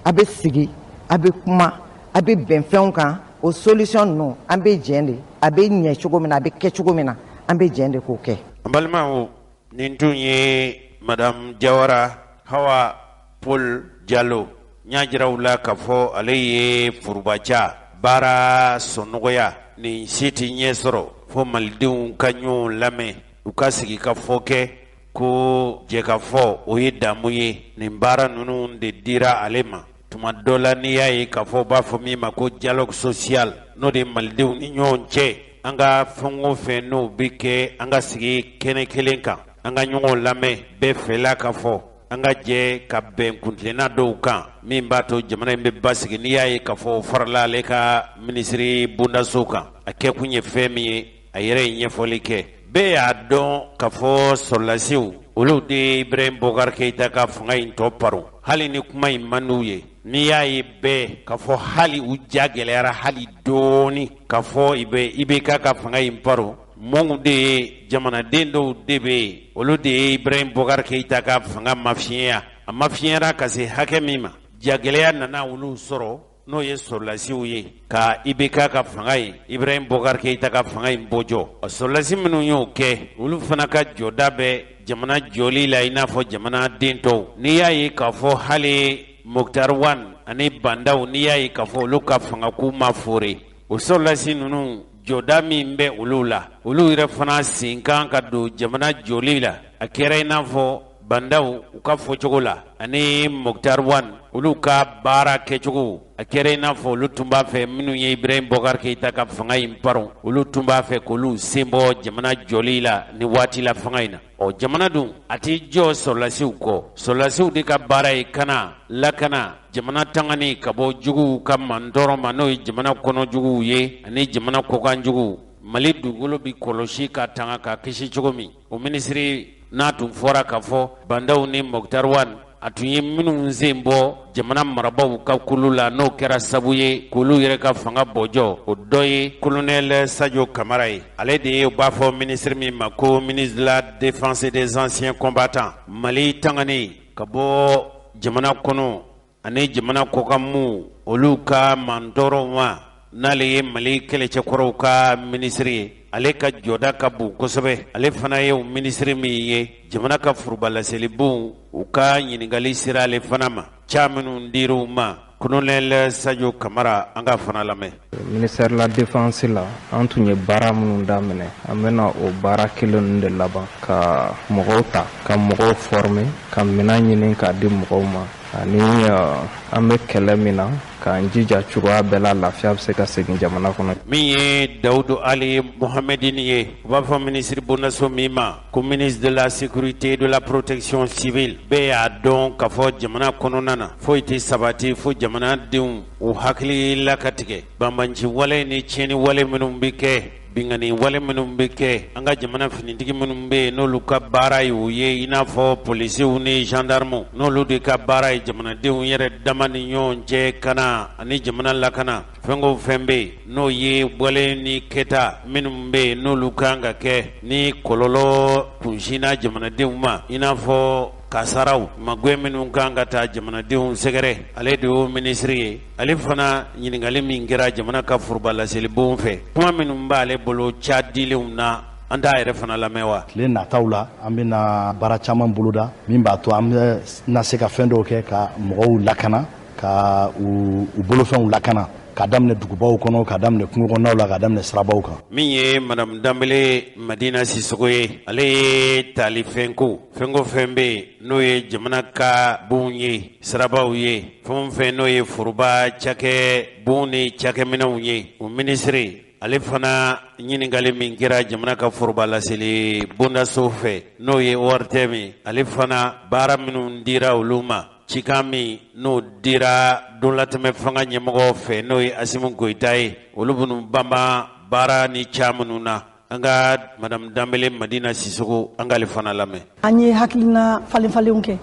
a bɛ sigi a bɛ kuma a bɛ bɛn fɛnw kan o solution ninnu an bɛ jɛn de a bɛ ɲɛ cogo min na a bɛ kɛ cogo min na an bɛ jɛn de k'o kɛ. An balimaw nin tun ye Madame Jawara Hawa Paul Diallo n y'a jira u la k'a fɔ ale ye forobaca baara sɔnnɔgɔya nin si tɛ ɲɛ sɔrɔ fo malidenw ka ɲɔgɔn lamɛn u ka sigi ka fɔ kɛ ko jɛ ka fɔ o ye damu ye nin baara ninnu de dira ale ma tuma dɔ la n'i y'a ye k'a fɔ b'a fɔ min ma ko dialogue social n'o de ye malidenw ni ɲɔgɔn cɛ an ka fɛn o fɛn n'o bɛ kɛ an ka sigi kɛnɛ kelen kan an ka ɲɔgɔn lamɛn bɛɛ fɛla ka fɔ an ka jɛ ka bɛn kuntilenna dɔw kan min b'a to jamana in bɛ basigi n'i y'a ye k'a fɔ farala ale ka ministre bondaso kan a kɛkun ye fɛn min ye a yɛrɛ ye ɲɛfɔli kɛ bɛɛ y'a dɔn k'a fɔ sɔrɔlasiw olu de ye Ibrahim Boubacar Keita ka fanga in tɔ paro hali ni kuma in man d'u ye n'i y'a ye bɛɛ k'a fɔ hali u ja gɛlɛyara hali dɔɔni k'a fɔ IBK ka fanga in paro mɔnw de ye jamanaden dɔw de bɛ yen olu de ye Ibrahim Boubacar Keita ka fanga mafiɲɛya a mafiɲɛra ka se hakɛ min ma jagɛlɛya nana olu sɔrɔ n'o ye sɔrɔlasiw ye ka IBK ka fanga ye Ibrahim Boubacar Keita ka fanga in bɔjɔ sɔrɔlasi minnu y'o kɛ olu fana ka jɔda bɛ jamana jɔli la i n'a fɔ jamana den tɔw n'i y'a ye k'a fɔ hali Moktar Wan ani Bandaw n'i y'a ye k'a fɔ olu ka fangako ma fore o sɔrɔlasi ninnu jɔda min bɛ olu la olu yɛrɛ fana sen kan ka don jamana jɔli la a kɛra in n'a fɔ bandaw u ka fɔcogo la ani Moktar Wan olu ka baara kɛcogo a kɛra in n'a fɔ olu tun b'a fɛ minnu ye Ibrahim Bokar Keita ka fanga in paron olu tun b'a fɛ k'olu sen bɔ jamana jɔli la ni waati la fanga in na jamana dun a t'i jɔ sɔrɔlasiw kɔ sɔrɔlasiw de ka baara ye kana lakana jamana tangani ka bɔ juguw ka mantɔrɔ ma n'o ye jamana kɔnɔ juguw ye ani jamana kɔkan juguw Mali dugukolo bi kɔlɔsi ka tanga ka kisi cogo min o minisiri n'a tun fɔra ka fɔ bandaw ni Moktar Wan a tun ye minnu sen bɔ jamana marabaw ka kulu la n'o kɛra sabu ye k'olu yɛrɛ ka fanga bɔjɔ o dɔ ye colonel Sadio Kamara ye ale de ye u b'a fɔ minisiri min ma ko ministre de la défense et des anciens combattants Mali tangani ka bɔ jamana kɔnɔ ani jamana kɔkanmu olu ka mantɔrɔ ma n'ale ye Mali kɛlɛcɛkɔrɔw ka minisiri ye ale ka jɔda ka bon kosɛbɛ ale fana ye o minisiri min ye jamana ka furubalaselibuw u ka ɲiningali sera ale fana ma ca minnu dir'u ma colonel Sadio Kamara an ka fana lamɛn ministère de la défense la an tun ye baara minnu daminɛ an bɛna o baara kelen de laban ka mɔgɔw ta ka mɔgɔw former ka minɛn ɲini k'a di mɔgɔw ma ani an bɛ kɛlɛ min na k'an jija cogoya bɛɛ la lafiya bɛ se ka segin jamana kɔnɔ min ye Dawudu Ali Mohamedini ye u b'a fɔ minisiri bondaso min ma ko ministre de la sécurité et de la protection civile bɛɛ y'a dɔn k'a fɔ jamana kɔnɔna na foyi tɛ sabati fo jamanadenw u hakili la ka tigɛ banbanci wale ni tiɲɛni wale minnu bɛ kɛ bingani wale minnu bɛ kɛ an ka jamana finitigi minnu bɛ yen n'olu ka baara ye o ye i n'a fɔ polisiw ni gendarmew n'olu de ka baara ye jamanadenw yɛrɛ dama ni ɲɔgɔn cɛ kana ani jamana lakana fɛn o fɛn bɛ yen n'o ye wale ni kɛta minnu bɛ yen n'olu kan ka kɛ ni kɔlɔlɔ kunsinna jamanadenw ma i n'a fɔ kasaraw magwe minnu kan ka taa jamanadenw sɛgɛrɛ ale de y'o minisiri ye ale fana ɲininkali min kɛra jamana ka furubalaselibuw fɛ kuma minnu b'ale bolo ca dilenw na an t'a yɛrɛ fana lamɛn wa tile nataw la an bɛna baara caman boloda min b'a to an bɛna se ka fɛn dɔw kɛ ka mɔgɔw lakana ka u bolofɛnw lakana ka daminɛ dugubaw kɔnɔ ka daminɛ kungo kɔnɔnaw la ka daminɛ sirabaw kan min ye madame Danbele Madina Sisoko ye ale ye tali fɛnko fɛn bɛ yen n'o ye jamana ka bon ye sirabaw ye fɛn fɛn n'o ye foroba cakɛ bon ni cakɛminɛw ye o minisiri ale fana ɲininkali min kɛra jamana ka forobalaseli bondaso fɛ n'o ye ORTM ale fana baara minnu dira olu ma cikan min n'o dira donlatɛmɛ fanga ɲɛmɔgɔ fɛ n'o ye Asimu Goyita ye olu minnu banba baara ni ca minnu na an ka madame Danbele Madina Sisoko an k'ale fana lamɛn an ye hakilina falenfalenw kɛ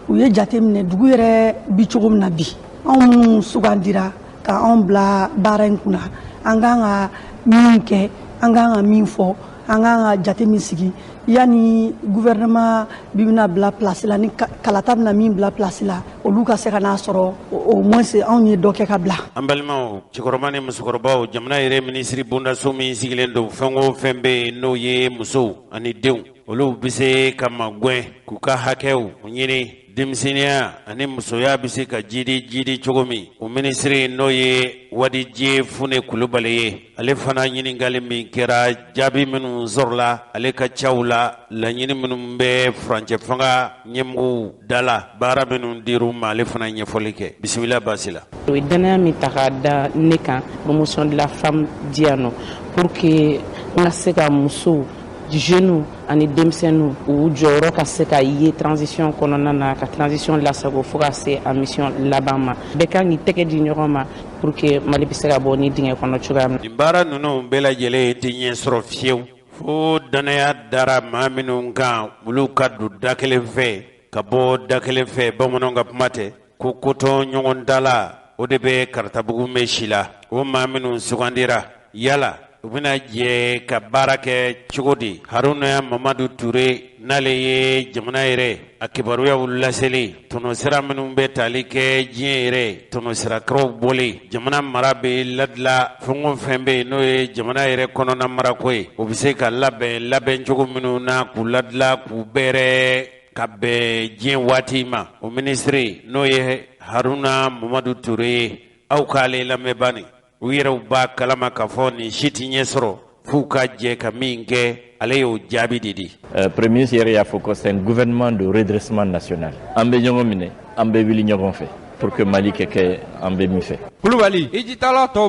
u ye jate minɛ dugu yɛrɛ bi cogo min na bi anw minnu sugandira ka anw bila baara in kunna an kan ka min kɛ an kan ka min fɔ an kan ka jate min sigi yani gouvernement bi bɛna bila place la ni kalata bɛna min bila place la olu ka se ka n'a sɔrɔ au moins anw ye dɔ kɛ ka bila an balimaw cɛkɔrɔba ni musokɔrɔbaw jamana yɛrɛ minisiri bondaso min sigilen don fɛn o fɛn bɛ yen n'o ye musow ani denw olu bɛ se ka magɛn k'u ka hakɛw ɲini denmisɛnniya ani musoya bɛ se ka jidi cogo min o minisiri n'o ye Wadiji Fune Kulubali ye ale fana ɲininkali min kɛra jaabi minnu sɔrɔla ale ka caw la laɲini minnu bɛ furancɛ fanga ɲɛmɔgɔw da la baara minnu dir'u ma ale fana ɲɛfɔli kɛ bisimila baasi la o ye danaya min ta k'a da ne kan promotion de la femme di yan nɔ pour que n ka se ka musow jeunes ani denmisɛnninw u jɔyɔrɔ ka se ka ye transition kɔnɔna na ka transition lasago fo ka se a mission laban ma bɛɛ kan k'i tɛgɛ di ɲɔgɔn ma pour que Mali bɛ se ka bɔ ni dingɛ kɔnɔ cogoya min na. nin baara ninnu bɛɛ lajɛlen tɛ ɲɛ sɔrɔ fiyewu fo danaya dara maa minnu kan olu ka don da kelen fɛ ka bɔ da kelen fɛ bamananw ka kuma tɛ ko kotɔn ɲɔgɔn da la o de bɛ karatabugu mɛn si la o maa minnu sugandira yala u bɛna jɛ ka baara kɛ cogo di Haruna Mamadu Ture n'ale ye jamana yɛrɛ a kibaruyaw laseli tɔnɔsira minnu bɛ tali kɛ diɲɛ yɛrɛ tɔnɔsirakaraw bɔlen jamana mara bɛ ladila fɛn o fɛn bɛ yen n'o ye jamana yɛrɛ kɔnɔna marako ye o bɛ se ka labɛn cogo minnu na k'u ladila k'u bɛrɛ ka bɛn diɲɛ waati ma o minisiri n'o ye Haruna Mamadu Ture ye aw k'ale lamɛn bani u yɛrɛw b'a kalama k'a fɔ nin si tɛ ɲɛ sɔrɔ f'u ka jɛ ka min kɛ ale y'o jaabi de di. Premier ministre yɛrɛ y'a fɔ ko c'est un gouvernement de redressement national. An bɛ ɲɔgɔn minɛ, an bɛ wuli ɲɔgɔn fɛ pour que Mali kɛ an bɛ min fɛ. Kulubali i jitala tɔw